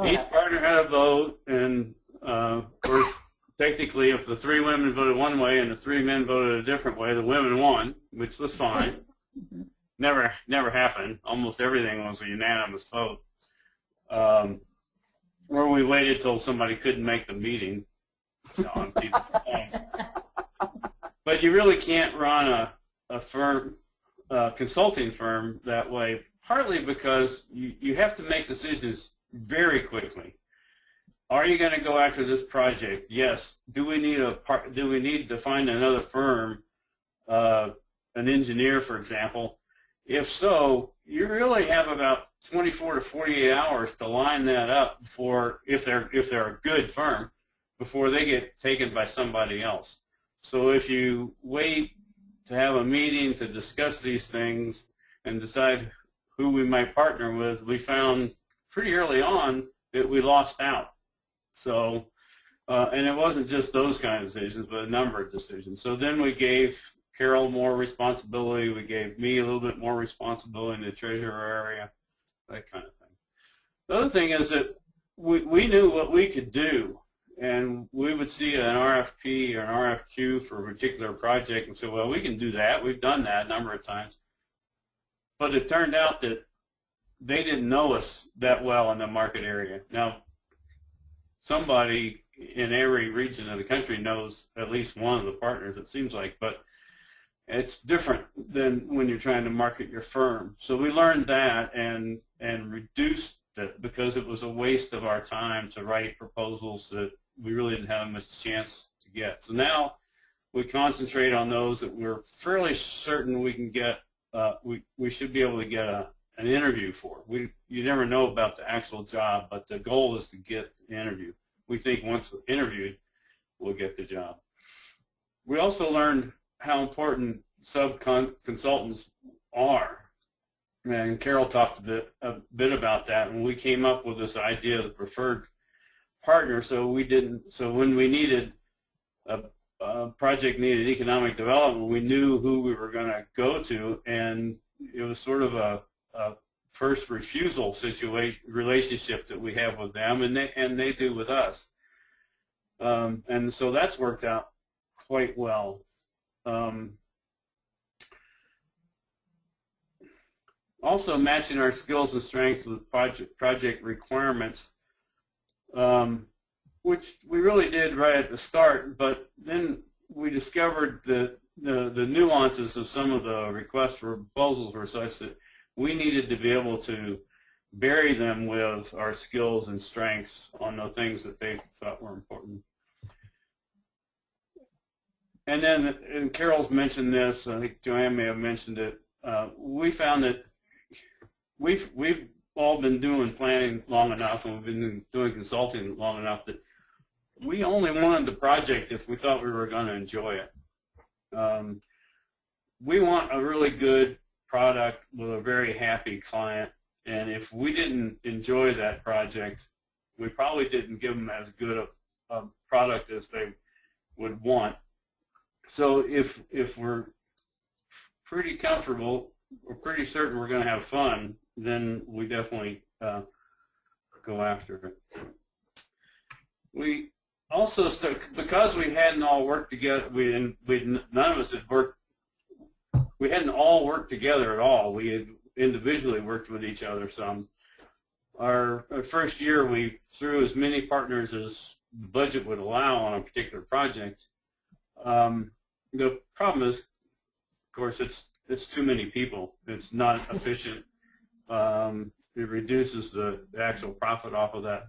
Each partner had a vote, and of course, technically, if the 3 women voted one way and the 3 men voted a different way, the women won, which was fine. Never happened. Almost everything was a unanimous vote. Or we waited till somebody couldn't make the meeting. But you really can't run a firm, consulting firm that way, partly because you have to make decisions very quickly. Are you going to go after this project? Yes. Do we need to find another firm, an engineer, for example? If so, you really have about 24 to 48 hours to line that up before, if they're a good firm, before they get taken by somebody else. So if you wait to have a meeting to discuss these things and decide who we might partner with, we found pretty early on that we lost out. So, and it wasn't just those kind of decisions, but a number of decisions. So then we gave Carol more responsibility. We gave me a little bit more responsibility in the treasurer area, that kind of thing. The other thing is that we knew what we could do, and we would see an RFP or an RFQ for a particular project and say, well, we can do that. We've done that a number of times. But it turned out that they didn't know us that well in the market area. Now, somebody in every region of the country knows at least one of the partners, it seems like, but it's different than when you're trying to market your firm. So we learned that and reduced it because it was a waste of our time to write proposals that we really didn't have much chance to get. So now we concentrate on those that we're fairly certain we can get, we should be able to get an interview for. You never know about the actual job, but the goal is to get the interview. We think once interviewed, we'll get the job. We also learned how important sub-consultants are. And Carol talked a bit about that, and we came up with this idea of the preferred partner. So when we needed a project needed economic development, we knew who we were going to go to, and it was sort of a first refusal relationship that we have with them, and they do with us. And so that's worked out quite well. Also matching our skills and strengths with project requirements, which we really did right at the start, but then we discovered that the nuances of some of the requests for proposals were such that we needed to be able to bury them with our skills and strengths on the things that they thought were important. And then, and Carol's mentioned this, I think Joanne may have mentioned it, we found that we've all been doing planning long enough, and we've been doing consulting long enough that we only wanted the project if we thought we were going to enjoy it. We want a really good product with a very happy client, and if we didn't enjoy that project, we probably didn't give them as good a product as they would want. So if we're pretty comfortable, we're pretty certain we're going to have fun, then we definitely go after it. We also because we hadn't all worked together, none of us had worked, we hadn't all worked together at all. We had individually worked with each other some. Our first year, we threw as many partners as the budget would allow on a particular project. The problem is, of course, it's too many people. It's not efficient. It reduces the actual profit off of that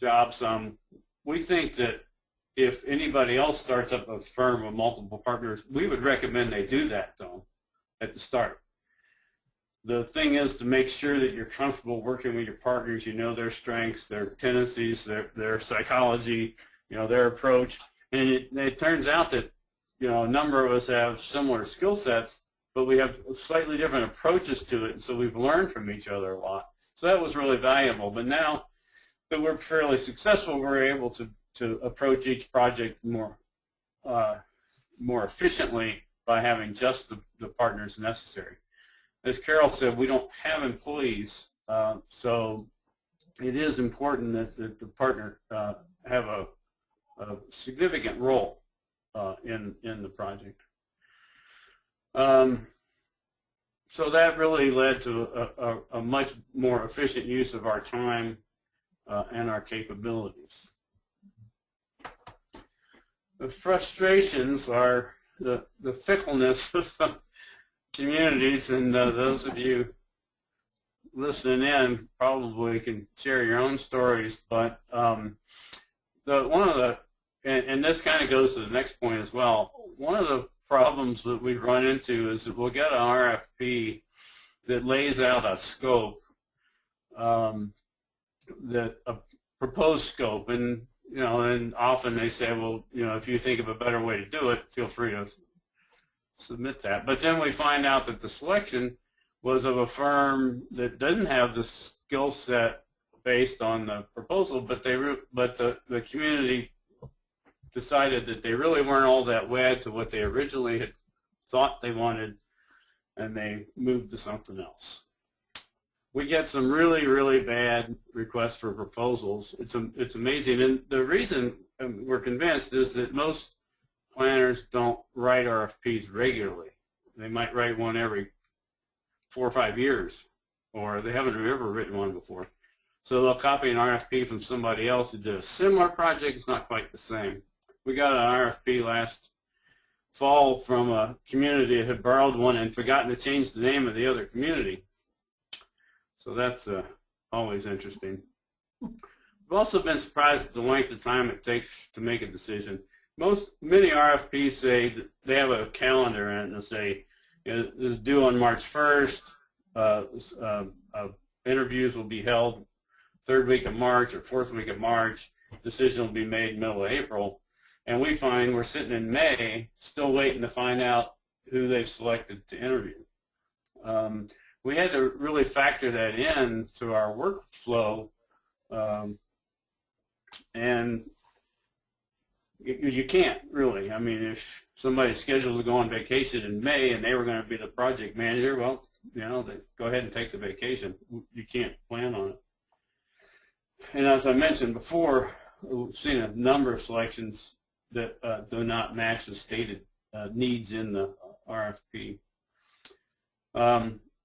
job some. We think that if anybody else starts up a firm with multiple partners, we would recommend they do that, though, at the start. The thing is to make sure that you're comfortable working with your partners. You know their strengths, their tendencies, their psychology, their approach. And it turns out that a number of us have similar skill sets, but we have slightly different approaches to it, and so we've learned from each other a lot. So that was really valuable. But now that we're fairly successful, we're able to approach each project more efficiently by having just the partners necessary. As Carol said, we don't have employees, so it is important that the partner have a significant role in the project. So that really led to a much more efficient use of our time and our capabilities. The frustrations are the fickleness of some communities, and those of you listening in probably can share your own stories, but and this kind of goes to the next point as well. One of the problems that we run into is that we'll get an RFP that lays out a scope, a proposed scope, and and often they say, well, if you think of a better way to do it, feel free to submit that. But then we find out that the selection was of a firm that doesn't have the skill set based on the proposal, but the community decided that they really weren't all that wed to what they originally had thought they wanted, and they moved to something else. we get some really, really bad requests for proposals. It's amazing. And the reason we're convinced is that most planners don't write RFPs regularly. They might write one every 4 or 5 years, or they haven't ever written one before. So they'll copy an RFP from somebody else who did a similar project. It's not quite the same. We got an RFP last fall from a community that had borrowed one and forgotten to change the name of the other community. So that's always interesting. We've also been surprised at the length of time it takes to make a decision. Many RFPs say that they have a calendar in it, and they'll say, it is due on March 1st. Interviews will be held 3rd week of March or 4th week of March. Decision will be made middle of April. And we find we're sitting in May still waiting to find out who they've selected to interview. We had to really factor that in to our workflow, and you can't really. I mean, if somebody's scheduled to go on vacation in May and they were going to be the project manager, well, you know, they go ahead and take the vacation. You can't plan on it. And as I mentioned before, we've seen a number of selections that do not match the stated needs in the RFP.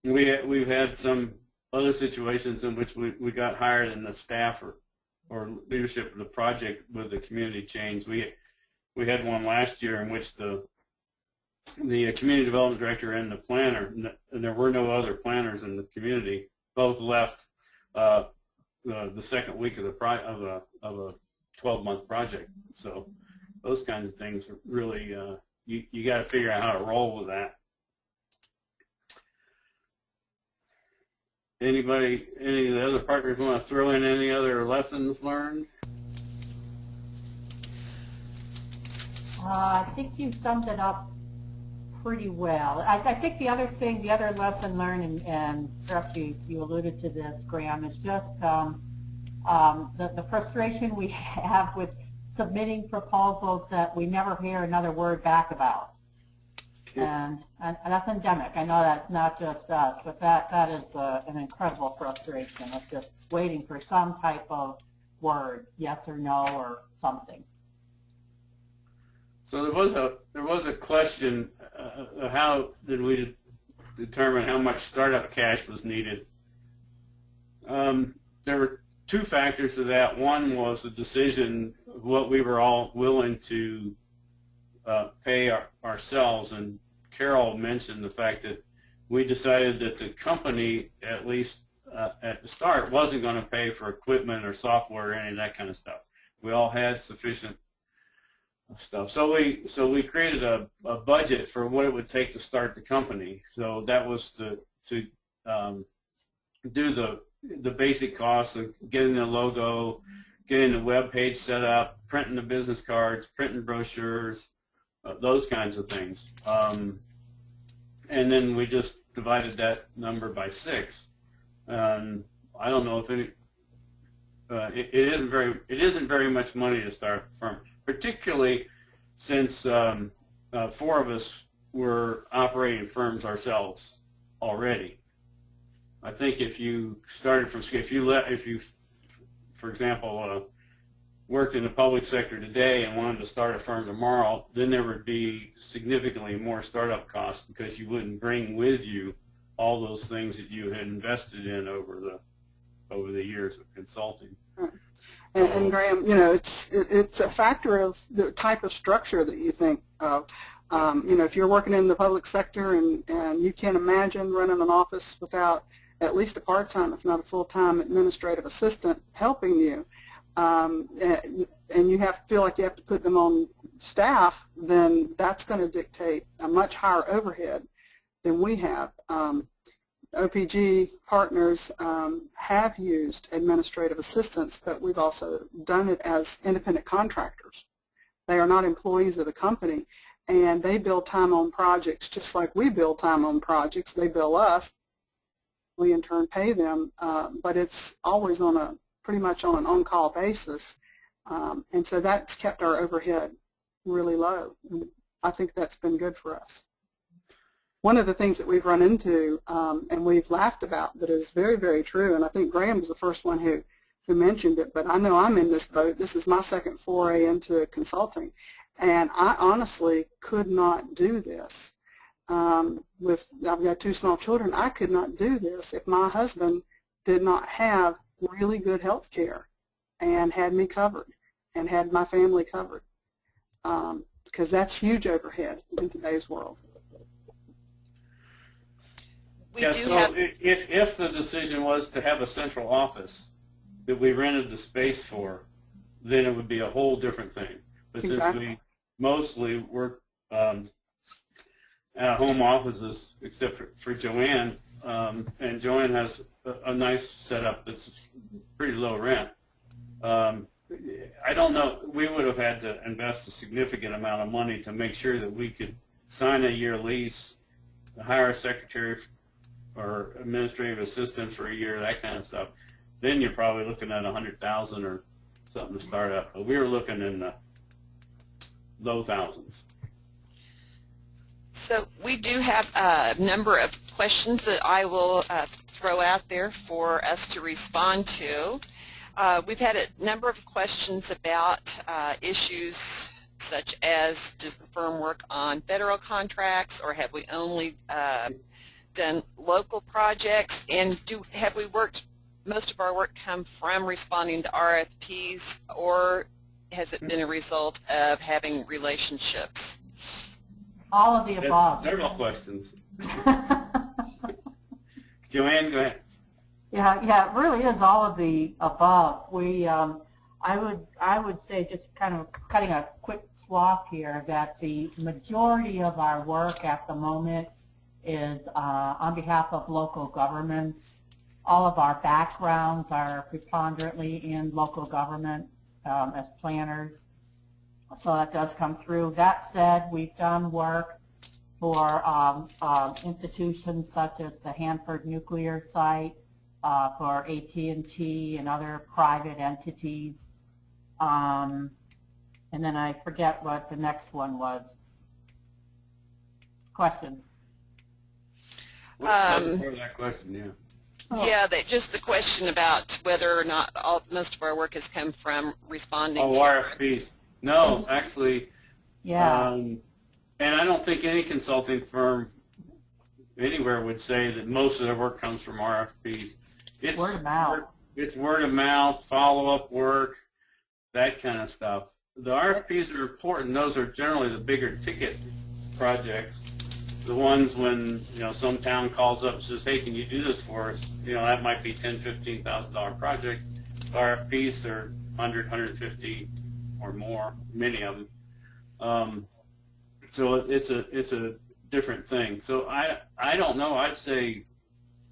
We've had some other situations in which we got hired and the staff or leadership of the project with the community change. We had one last year in which the community development director and the planner, and there were no other planners in the community, both left the 2nd week of a 12-month project. So those kinds of things are really you got to figure out how to roll with that. Any of the other partners want to throw in any other lessons learned? I think you summed it up pretty well. I think the other lesson learned, and perhaps you alluded to this, Graham, is just the frustration we have with submitting proposals that we never hear another word back about. And that's endemic. I know that's not just us, but that is an incredible frustration of just waiting for some type of word, yes or no or something. So there was a question: how did we determine how much startup cash was needed? There were 2 factors to that. One was the decision of what we were all willing to pay ourselves, and Carol mentioned the fact that we decided that the company, at least at the start, wasn't going to pay for equipment or software or any of that kind of stuff. We all had sufficient stuff. So we created a budget for what it would take to start the company. So that was to do the basic costs of getting the logo, getting the web page set up, printing the business cards, printing brochures, those kinds of things. And then we just divided that number by 6. I don't know if it isn't very much money to start a firm, particularly since 4 of us were operating firms ourselves already. I think if you started from scratch, if you, for example, worked in the public sector today and wanted to start a firm tomorrow, then there would be significantly more startup costs because you wouldn't bring with you all those things that you had invested in over the years of consulting. Right. And Graham, you know, it's a factor of the type of structure that you think of. You know, if you're working in the public sector and you can't imagine running an office without at least a part-time, if not a full-time administrative assistant helping you, and you feel like you have to put them on staff, then that's going to dictate a much higher overhead than we have. OPG partners have used administrative assistants, but we've also done it as independent contractors. They are not employees of the company, and they bill time on projects just like we bill time on projects. They bill us. We in turn pay them, but it's always on pretty much on an on-call basis, and so that's kept our overhead really low. And I think that's been good for us. one of the things that we've run into and we've laughed about, but is very, very true, and I think Graham was the first one who mentioned it, but I know I'm in this boat. This is my second foray into consulting, and I honestly could not do this. I've got 2 small children. I could not do this if my husband did not have really good health care and had me covered and had my family covered, because that's huge overhead in today's world. If the decision was to have a central office that we rented the space for, then it would be a whole different thing. But Exactly. Since we mostly work at home offices, except for Joanne, and Joanne has a nice setup that's pretty low rent. I don't know, we would have had to invest a significant amount of money to make sure that we could sign a year lease, hire a secretary or administrative assistant for a year, that kind of stuff. Then you're probably looking at $100,000 or something to start up. But we were looking in the low thousands. So we do have a number of questions that I will throw out there for us to respond to. We've had a number of questions about issues such as, does the firm work on federal contracts, or have we only done local projects, and have we worked, most of our work come from responding to RFPs, or has it been a result of having relationships? All of the above. That's several questions. Joanne, go ahead. Yeah, it really is all of the above. We, I would say, just kind of cutting a quick swath here, that the majority of our work at the moment is on behalf of local governments. All of our backgrounds are preponderantly in local government as planners, so that does come through. That said, we've done work for institutions such as the Hanford nuclear site, for AT&T and other private entities. And then I forget what the next one was. Question. What's part of that question, yeah. Yeah, just the question about whether or not most of our work has come from responding to RFPs. No, actually, yeah. And I don't think any consulting firm anywhere would say that most of their work comes from RFPs. It's word of mouth. It's word of mouth, follow-up work, that kind of stuff. The RFPs are important. Those are generally the bigger ticket projects. The ones when, some town calls up and says, hey, can you do this for us? That might be $10,000, $15,000 project. RFPs are $100, $150 or more, many of them. So it's a different thing. So I don't know. I'd say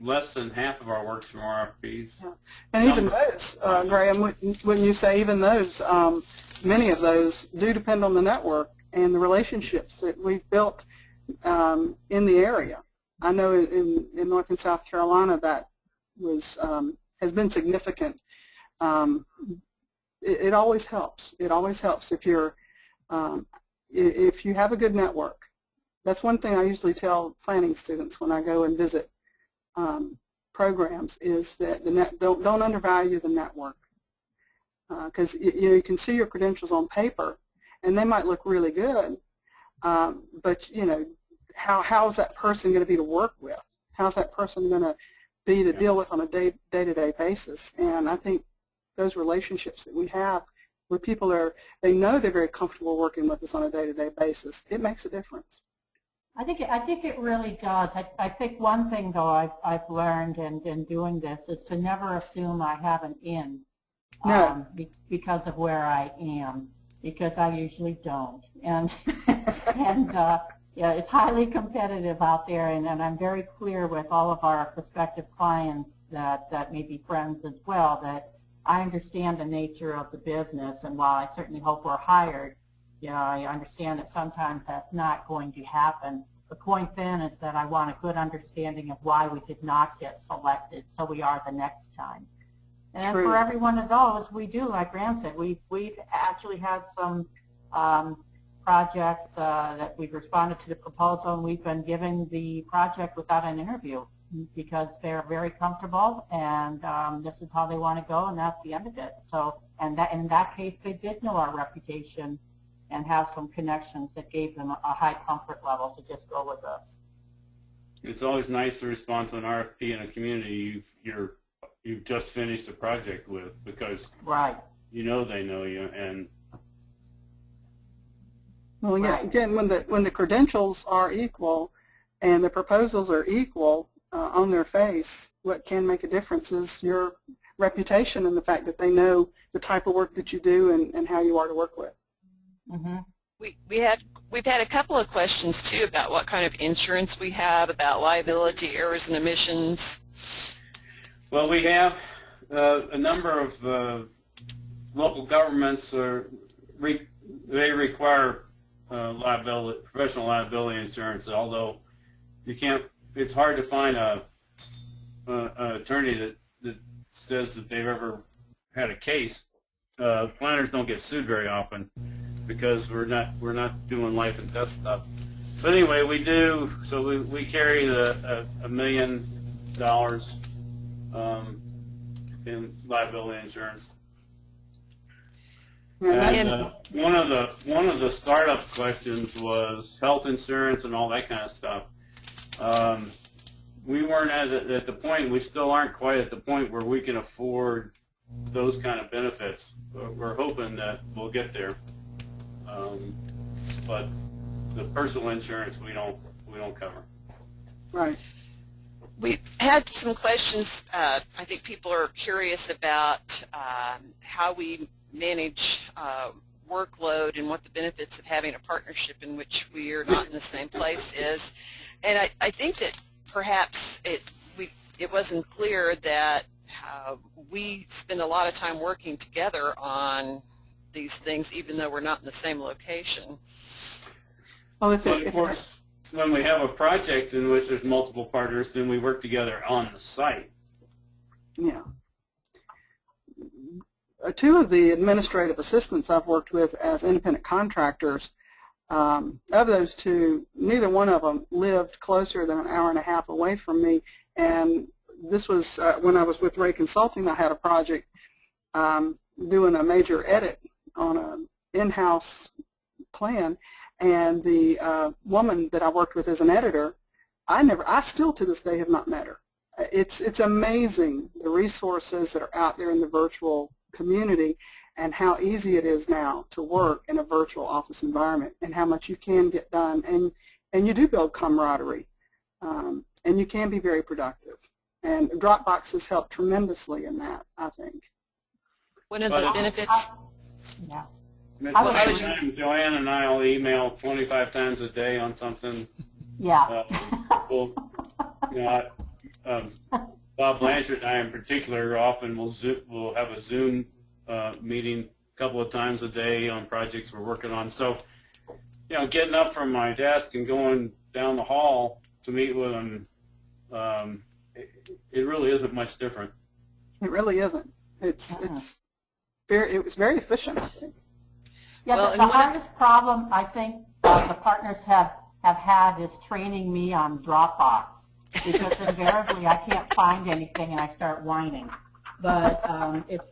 less than half of our work's from RFPs. Yeah. And even those, Graham, wouldn't you say even those, many of those do depend on the network and the relationships that we've built in the area. I know in North and South Carolina that was has been significant. It always helps. It always helps if you're if you have a good network. That's one thing I usually tell planning students when I go and visit programs, is that don't undervalue the network, because you can see your credentials on paper and they might look really good, but how is that person going to be to work with? How's that person going to be to deal with on a day-to-day basis? And I think those relationships that we have where people they know they're very comfortable working with us on a day-to-day basis, it makes a difference. I think it really does. I think one thing, though, I've learned in doing this is to never assume I have an in because of where I am, because I usually don't. And yeah, it's highly competitive out there, and I'm very clear with all of our prospective clients that may be friends as well, that I understand the nature of the business, and while I certainly hope we're hired, I understand that sometimes that's not going to happen. The point then is that I want a good understanding of why we did not get selected, so we are the next time. And for every one of those, we do, like Graham said, we've actually had some projects that we've responded to the proposal, and we've been given the project without an interview because they're very comfortable, and this is how they want to go, and that's the end of it. So, and that in that case, they did know our reputation and have some connections that gave them a high comfort level to just go with us. It's always nice to respond to an RFP in a community you've just finished a project with, because right. you know they know you. And well, yeah, again, when the credentials are equal and the proposals are equal on their face, what can make a difference is your reputation and the fact that they know the type of work that you do and how you are to work with. Mm-hmm. We've had a couple of questions too about what kind of insurance we have, about liability, errors, and omissions. Well, we have a number of local governments. They require liability, professional liability insurance. Although you can't, it's hard to find an attorney that says that they've ever had a case. Planners don't get sued very often, because we're not doing life and death stuff. But anyway, we do. So we carry $1 million in liability insurance. And one of the startup questions was health insurance and all that kind of stuff. We weren't at the point. We still aren't quite at the point where we can afford those kind of benefits. We're hoping that we'll get there. But the personal insurance we don't cover. Right. We've had some questions. I think people are curious about how we manage workload and what the benefits of having a partnership in which we are not in the same place is. And I think that perhaps it wasn't clear that we spend a lot of time working together on these things, even though we're not in the same location. Well, of course, when we have a project in which there's multiple partners, then we work together on the site. Yeah. Two of the administrative assistants I've worked with as independent contractors, of those two, neither one of them lived closer than an hour and a half away from me. And this was when I was with Ray Consulting. I had a project doing a major edit on an in-house plan, and the woman that I worked with as an editor, I still to this day have not met her. It's amazing the resources that are out there in the virtual community and how easy it is now to work in a virtual office environment and how much you can get done, and you do build camaraderie, and you can be very productive. And Dropbox has helped tremendously in that, I think. One of the benefits. Yeah. Joanne and I will email 25 times a day on something. Yeah. Bob Blanchard and I in particular often will have a Zoom meeting a couple of times a day on projects we're working on. So, getting up from my desk and going down the hall to meet with them, it really isn't much different. It really isn't. It was very efficient, I think. Yeah, well, the hardest problem I think the partners have had is training me on Dropbox, because invariably I can't find anything and I start whining. But it's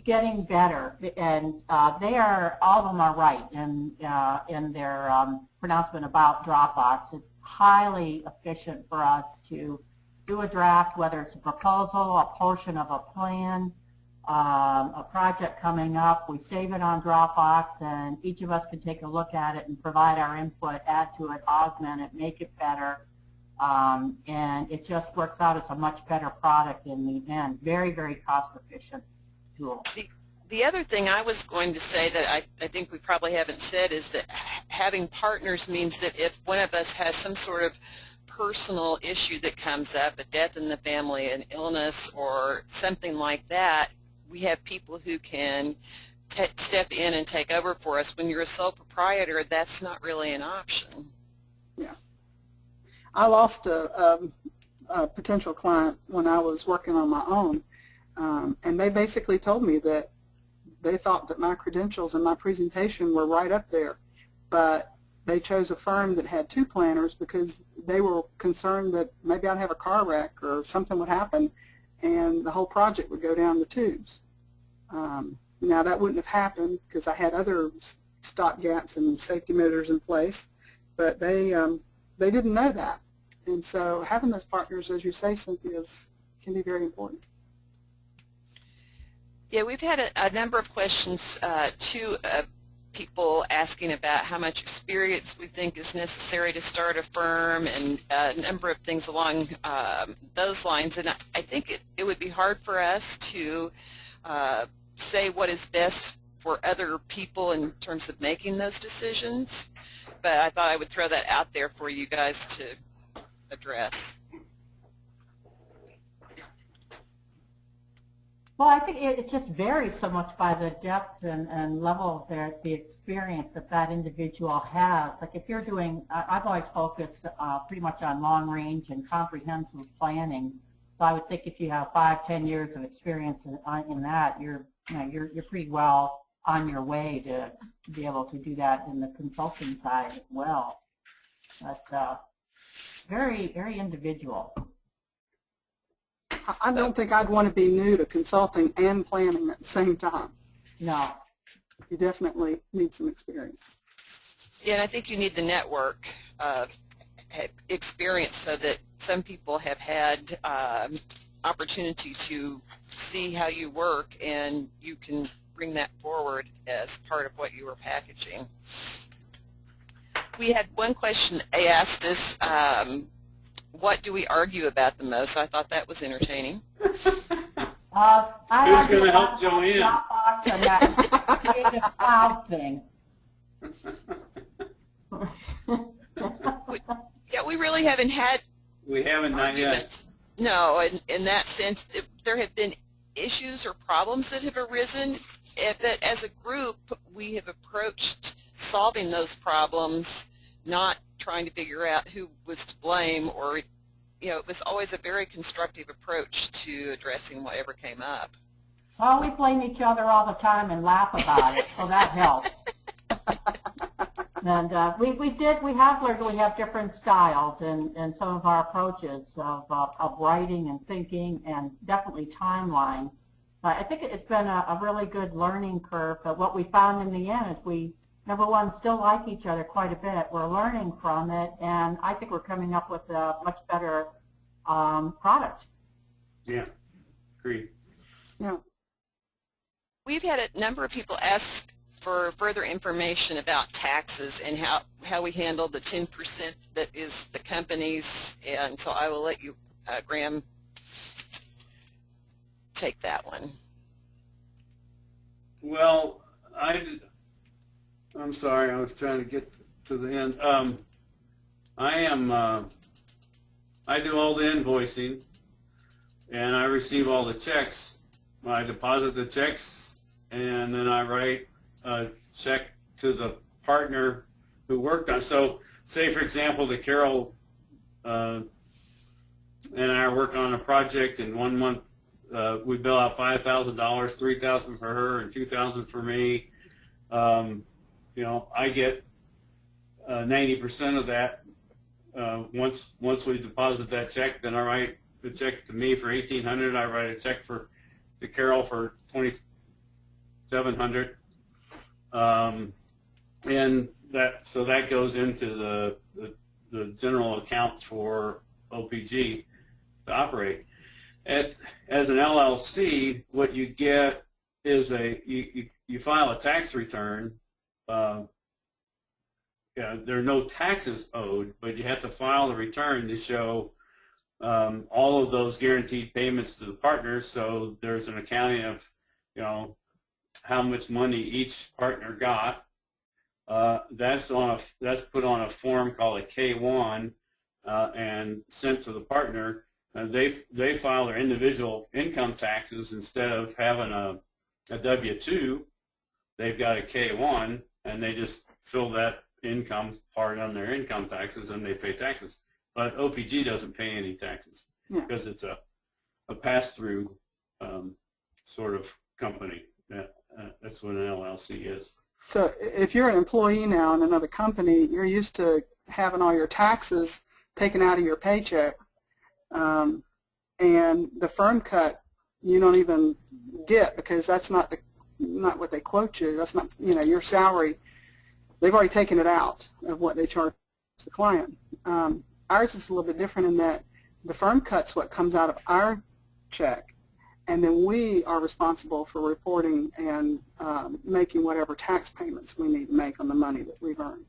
getting better, and they are, all of them are right in their pronouncement about Dropbox. It's highly efficient for us to do a draft, whether it's a proposal, a portion of a plan, a project coming up. We save it on Dropbox, and each of us can take a look at it and provide our input, add to it, augment it, make it better, and it just works out as a much better product in the end. Very, very cost efficient tool. The other thing I was going to say that I think we probably haven't said is that having partners means that if one of us has some sort of personal issue that comes up, a death in the family, an illness, or something like that, we have people who can step in and take over for us. When you're a sole proprietor, that's not really an option. Yeah. I lost a potential client when I was working on my own, and they basically told me that they thought that my credentials and my presentation were right up there, but they chose a firm that had 2 planners because they were concerned that maybe I'd have a car wreck or something would happen and the whole project would go down the tubes. Now that wouldn't have happened because I had other stop gaps and safety measures in place, but they didn't know that. And so having those partners, as you say, Cynthia, can be very important. Yeah, we've had a number of questions to people asking about how much experience we think is necessary to start a firm and a number of things along those lines. And I think it would be hard for us to say what is best for other people in terms of making those decisions. But I thought I would throw that out there for you guys to address. Well, I think it just varies so much by the depth and level of the experience that individual has. Like if you're doing, I've always focused pretty much on long range and comprehensive planning. So I would think if you have 5-10 years of experience in that, you're pretty well on your way to be able to do that in the consulting side as well. But very, very individual. I don't think I'd want to be new to consulting and planning at the same time. No. You definitely need some experience. Yeah, and I think you need the network experience so that some people have had opportunity to see how you work and you can bring that forward as part of what you were packaging. We had one question they asked us, what do we argue about the most? I thought that was entertaining. Who's going to help Joanne? Dropbox and that Creative Cloud thing. Yeah, we really haven't had We haven't, not yet. arguments. No, in that sense, there have been issues or problems that have arisen, but as a group, we have approached solving those problems, not trying to figure out who was to blame, or, you know, it was always a very constructive approach to addressing whatever came up. Well, we blame each other all the time and laugh about it, so that helps. And we have learned we have different styles in some of our approaches of writing and thinking and definitely timeline. I think it's been a really good learning curve, but what we found in the end is we, number one, still like each other quite a bit. We're learning from it, and I think we're coming up with a much better product. Yeah, agreed. Yeah. We've had a number of people ask for further information about taxes and how we handle the 10% that is the company's, and so I will let you, Graham, take that one. Well, I'm sorry, I was trying to get to the end. I do all the invoicing, and I receive all the checks. I deposit the checks, and then I write a check to the partner who worked on. So, say for example, that Carol and I are working on a project, and 1 month we bill out $5,000, $3,000 for her, and $2,000 for me. You know, I get 90% of that. Once we deposit that check, then I write the check to me for $1,800. I write a check to Carol for $2,700, and that goes into the general account for OPG to operate. As an LLC, what you get is you file a tax return. Yeah, there are no taxes owed, but you have to file the return to show all of those guaranteed payments to the partners. So there's an accounting of, you know, how much money each partner got. That's put on a form called a K-1 and sent to the partner. They file their individual income taxes instead of having a W-2. They've got a K-1, and they just fill that income part on their income taxes, and they pay taxes. But OPG doesn't pay any taxes because it's a pass-through sort of company. That's what an LLC is. So if you're an employee now in another company, you're used to having all your taxes taken out of your paycheck, and the firm cut you don't even get because that's not what they quote you. That's not, you know, your salary. They've already taken it out of what they charge the client. Ours is a little bit different in that the firm cuts what comes out of our check, and then we are responsible for reporting and making whatever tax payments we need to make on the money that we've earned.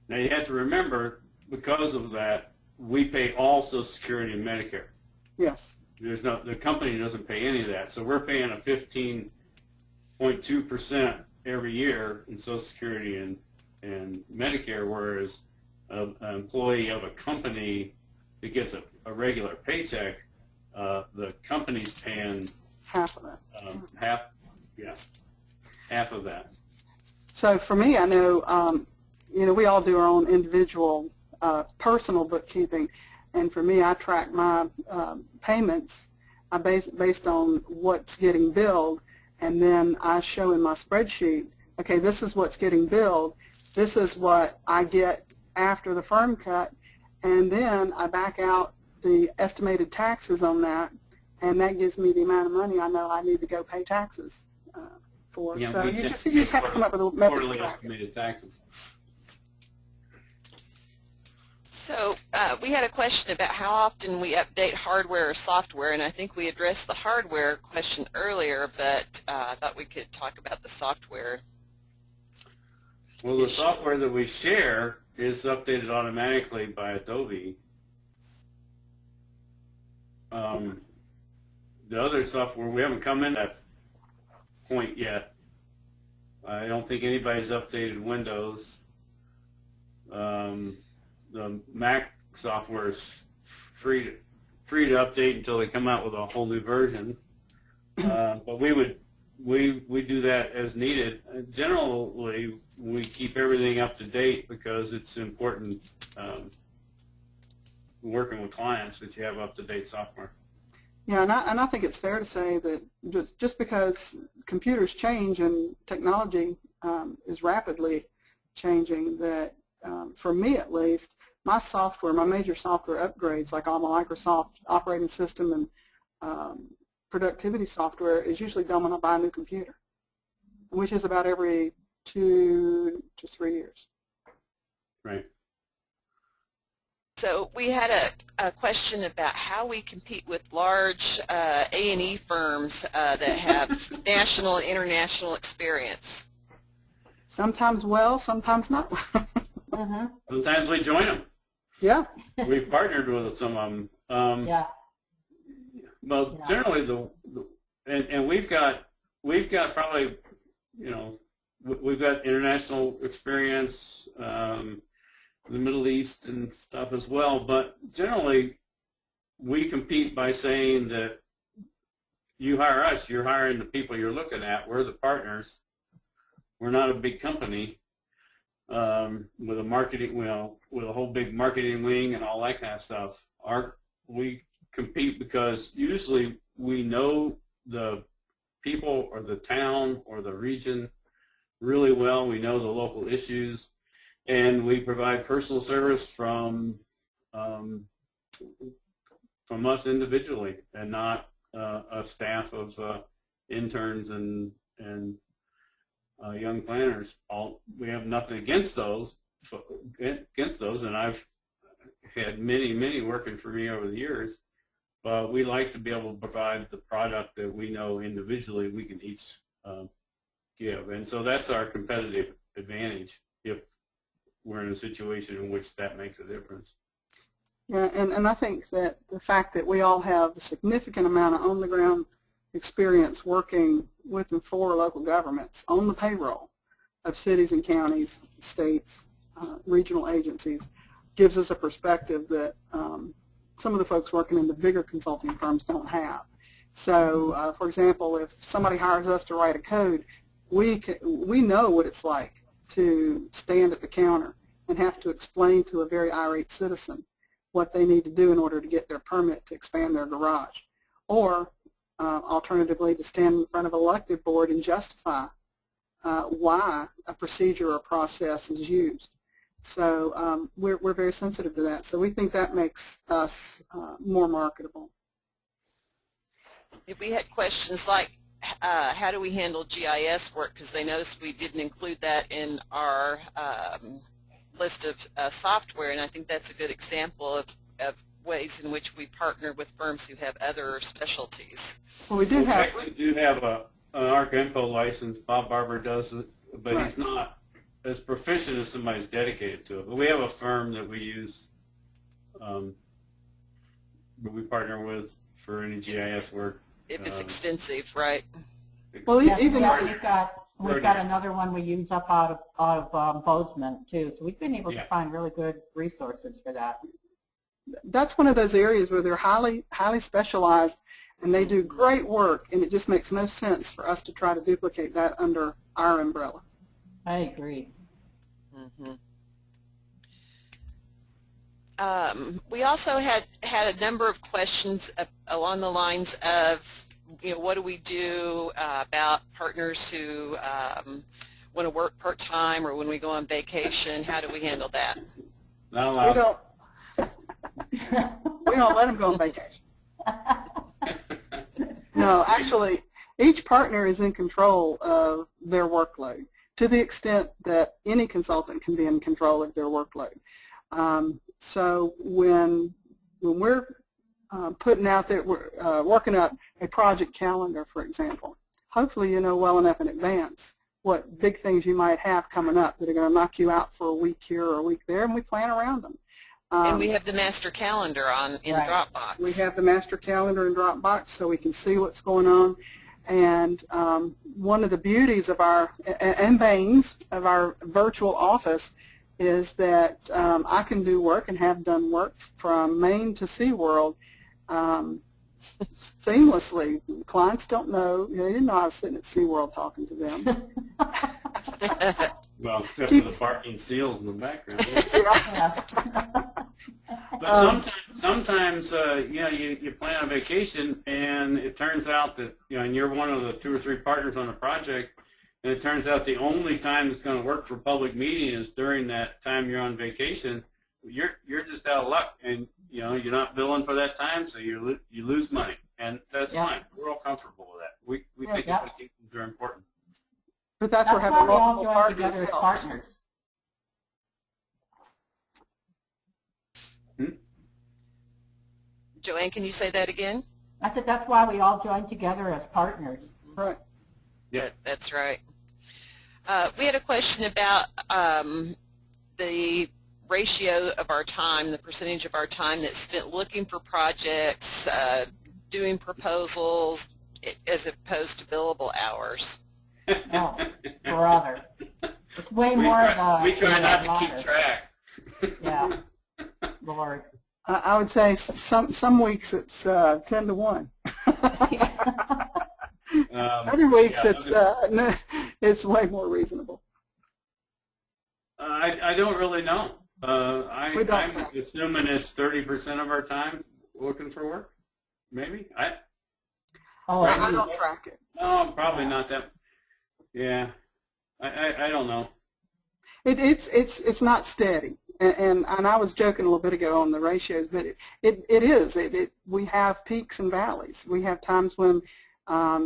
Now you have to remember, because of that, we pay all Social Security and Medicare. Yes. The company doesn't pay any of that, so we're paying a 15.2% every year in Social Security and Medicare, whereas an employee of a company that gets a regular paycheck, the company's paying half of that. Half of that. So for me, I know, you know, we all do our own individual personal bookkeeping, and for me, I track my payments based on what's getting billed, and then I show in my spreadsheet, okay, this is what's getting billed, this is what I get after the firm cut, and then I back out the estimated taxes on that, and that gives me the amount of money I know I need to go pay taxes for. Yeah, so you just have to come up with a method quarterly to track estimated taxes. So we had a question about how often we update hardware or software, and I think we addressed the hardware question earlier, but I thought we could talk about the software. Well, the software that we share is updated automatically by Adobe. The other software, we haven't come in at that point yet. I don't think anybody's updated Windows. The Mac software is free to update until they come out with a whole new version. But we do that as needed. Generally, we keep everything up to date because it's important working with clients that you have up-to-date software. Yeah, and I think it's fair to say that just because computers change and technology is rapidly changing, that for me at least, my software, my major software upgrades, like all my Microsoft operating system and productivity software, is usually done when I buy a new computer, which is about every 2 to 3 years. Right. So we had a question about how we compete with large A&E firms that have national and international experience. Sometimes well, sometimes not. Sometimes we join them. Yeah. We've partnered with some of them. Yeah. Well, Yeah. generally and we've got probably, you know, we've got international experience, the Middle East and stuff as well, but generally we compete by saying that you hire us, you're hiring the people you're looking at, we're the partners. We're not a big company with a marketing, well, with a whole big marketing wing and all that kind of stuff. We compete because usually we know the people or the town or the region really well. We know the local issues, and we provide personal service from us individually, and not a staff of interns and young planners. We have nothing against those, and I've had many working for me over the years. But we like to be able to provide the product that we know individually we can each give, and so that's our competitive advantage if we're in a situation in which that makes a difference. Yeah, and I think that the fact that we all have a significant amount of on-the-ground experience working with and for local governments on the payroll of cities and counties, states, regional agencies, gives us a perspective that some of the folks working in the bigger consulting firms don't have. So, for example, if somebody hires us to write a code, we know what it's like to stand at the counter and have to explain to a very irate citizen what they need to do in order to get their permit to expand their garage, or alternatively to stand in front of an elected board and justify why a procedure or process is used. So we're very sensitive to that. So we think that makes us more marketable. If we had questions like how do we handle GIS work, because they noticed we didn't include that in our list of software, and I think that's a good example of ways in which we partner with firms who have other specialties. Well, we actually do have an ArcInfo license. Bob Barber does it, but right. He's not as proficient as somebody who's dedicated to it. But we have a firm that we use, that we partner with for any GIS work. If it's extensive, right? Well, yes, even we've got another one we use up out of Bozeman too. So we've been able to find really good resources for that. That's one of those areas where they're highly specialized, and they do great work, and it just makes no sense for us to try to duplicate that under our umbrella. I agree. Mm-hmm. We also had a number of questions along the lines of, what do we do about partners who want to work part-time, or when we go on vacation, how do we handle that? Not allowed. We don't let them go on vacation. No, actually, each partner is in control of their workload to the extent that any consultant can be in control of their workload. So when we're putting out there, we're working up a project calendar, for example, hopefully you know well enough in advance what big things you might have coming up that are going to knock you out for a week here or a week there, and we plan around them. And we have the master calendar in right. Dropbox. We have the master calendar in Dropbox so we can see what's going on. And one of the beauties of and banes of our virtual office is that I can do work and have done work from Maine to SeaWorld seamlessly. Clients don't know. They didn't know I was sitting at SeaWorld talking to them. Well, except for the barking seals in the background. But sometimes you plan a vacation, and it turns out that, and you're one of the 2 or 3 partners on a project, and it turns out the only time it's going to work for public meeting is during that time you're on vacation. You're just out of luck, and you're not billing for that time, so you lose money, and that's fine. We're all comfortable with that. We think vacations are important. But that's where having multiple partners helps. Joanne, can you say that again? I said that's why we all join together as partners. Right. Yeah, that's right. We had a question about the ratio of our time, the percentage of our time that's spent looking for projects, doing proposals, as opposed to billable hours. Oh, brother. It's way more of we try not to keep track. Yeah, Lord. I would say some weeks it's 10 to 1. Other weeks it's way more reasonable. I don't really know. I'm assuming it's 30% of our time looking for work. Maybe I don't track it. No, probably not that. Yeah, I don't know. It's not steady. And I was joking a little bit ago on the ratios, but it is. We have peaks and valleys. We have times when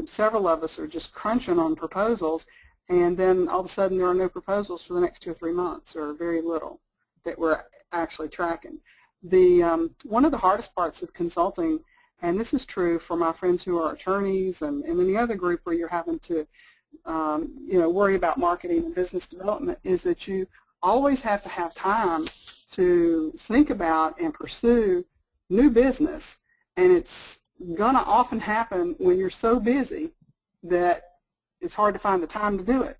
several of us are just crunching on proposals, and then all of a sudden there are no proposals for the next 2 or 3 months, or very little that we're actually tracking. One of the hardest parts of consulting, and this is true for my friends who are attorneys and any other group where you're having to worry about marketing and business development, is that you always have to have time to think about and pursue new business, and it's going to often happen when you're so busy that it's hard to find the time to do it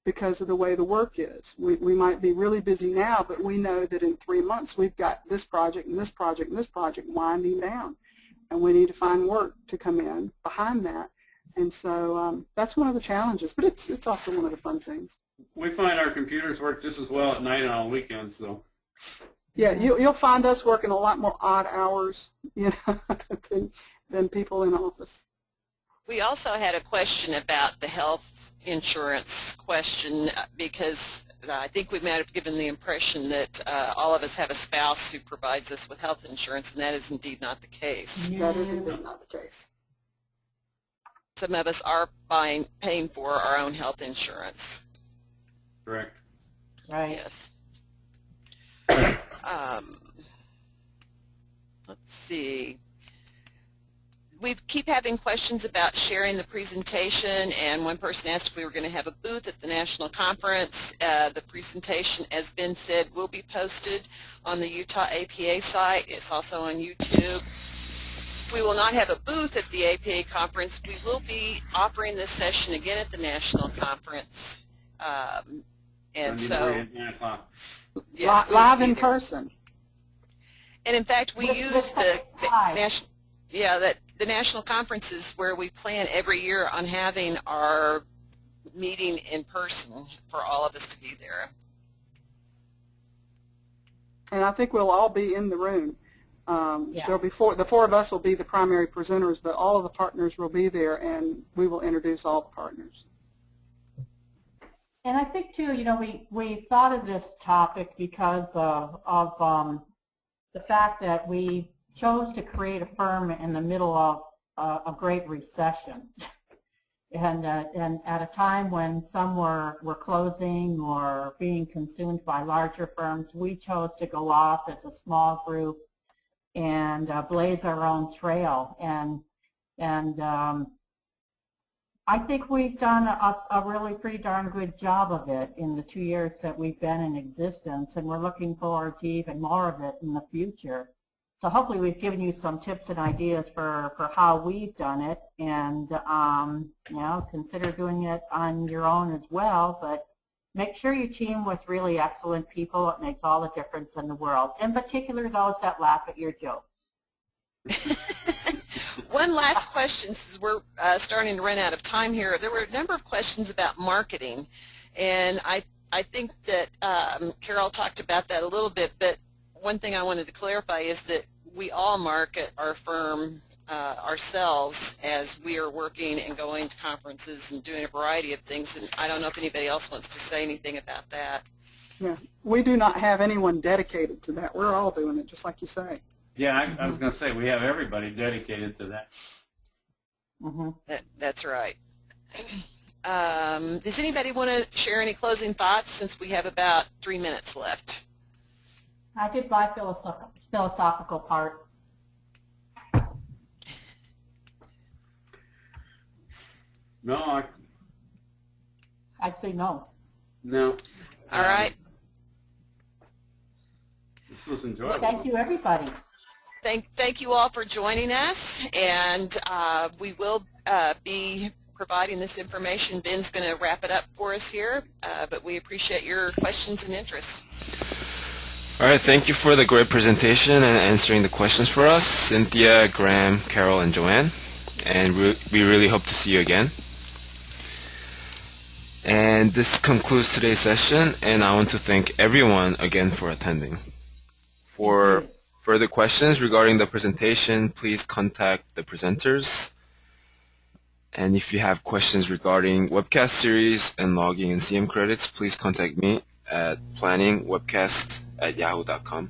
because of the way the work is. We might be really busy now, but we know that in 3 months we've got this project and this project and this project winding down, and we need to find work to come in behind that. And so that's one of the challenges, but it's also one of the fun things. We find our computers work just as well at night and on weekends, so. Yeah, you'll find us working a lot more odd hours, than people in office. We also had a question about the health insurance question because I think we might have given the impression that all of us have a spouse who provides us with health insurance, and that is indeed not the case. That is indeed not the case. Some of us are paying for our own health insurance. Correct. Right. Yes. Let's see. We keep having questions about sharing the presentation, and one person asked if we were going to have a booth at the national conference. The presentation, as Ben said, will be posted on the Utah APA site. It's also on YouTube. We will not have a booth at the APA conference. We will be offering this session again at the national conference. And so, yes, live in person. And in fact, we use the national, the national conferences where we plan every year on having our meeting in person for all of us to be there. And I think we'll all be in the room. There'll be the four of us will be the primary presenters, but all of the partners will be there, and we will introduce all the partners. And I think too, you know, we thought of this topic because of the fact that we chose to create a firm in the middle of a Great Recession, and at a time when some were closing or being consumed by larger firms. We chose to go off as a small group and blaze our own trail, and I think we've done a really pretty darn good job of it in the 2 years that we've been in existence, and we're looking forward to even more of it in the future. So hopefully we've given you some tips and ideas for how we've done it, and you know, consider doing it on your own as well, but make sure you team with really excellent people. It makes all the difference in the world, in particular those that laugh at your jokes. One last question, since we're starting to run out of time here. There were a number of questions about marketing, and I think that Carol talked about that a little bit, but one thing I wanted to clarify is that we all market our firm ourselves as we are working and going to conferences and doing a variety of things, and I don't know if anybody else wants to say anything about that. Yeah, we do not have anyone dedicated to that. We're all doing it, just like you say. Yeah, I was going to say, we have everybody dedicated to that. Mm-hmm. That's right. Does anybody want to share any closing thoughts, since we have about 3 minutes left? I did my philosophical part. No, I'd say no. no. All right. This was enjoyable. Thank you, everybody. Thank you all for joining us, and we will be providing this information. Ben's going to wrap it up for us here, but we appreciate your questions and interest. All right, thank you for the great presentation and answering the questions for us, Cynthia, Graham, Carol, and Joanne, and we really hope to see you again. And this concludes today's session, and I want to thank everyone again for attending. For further questions regarding the presentation, please contact the presenters. And if you have questions regarding webcast series and logging in CM credits, please contact me at planningwebcast@yahoo.com.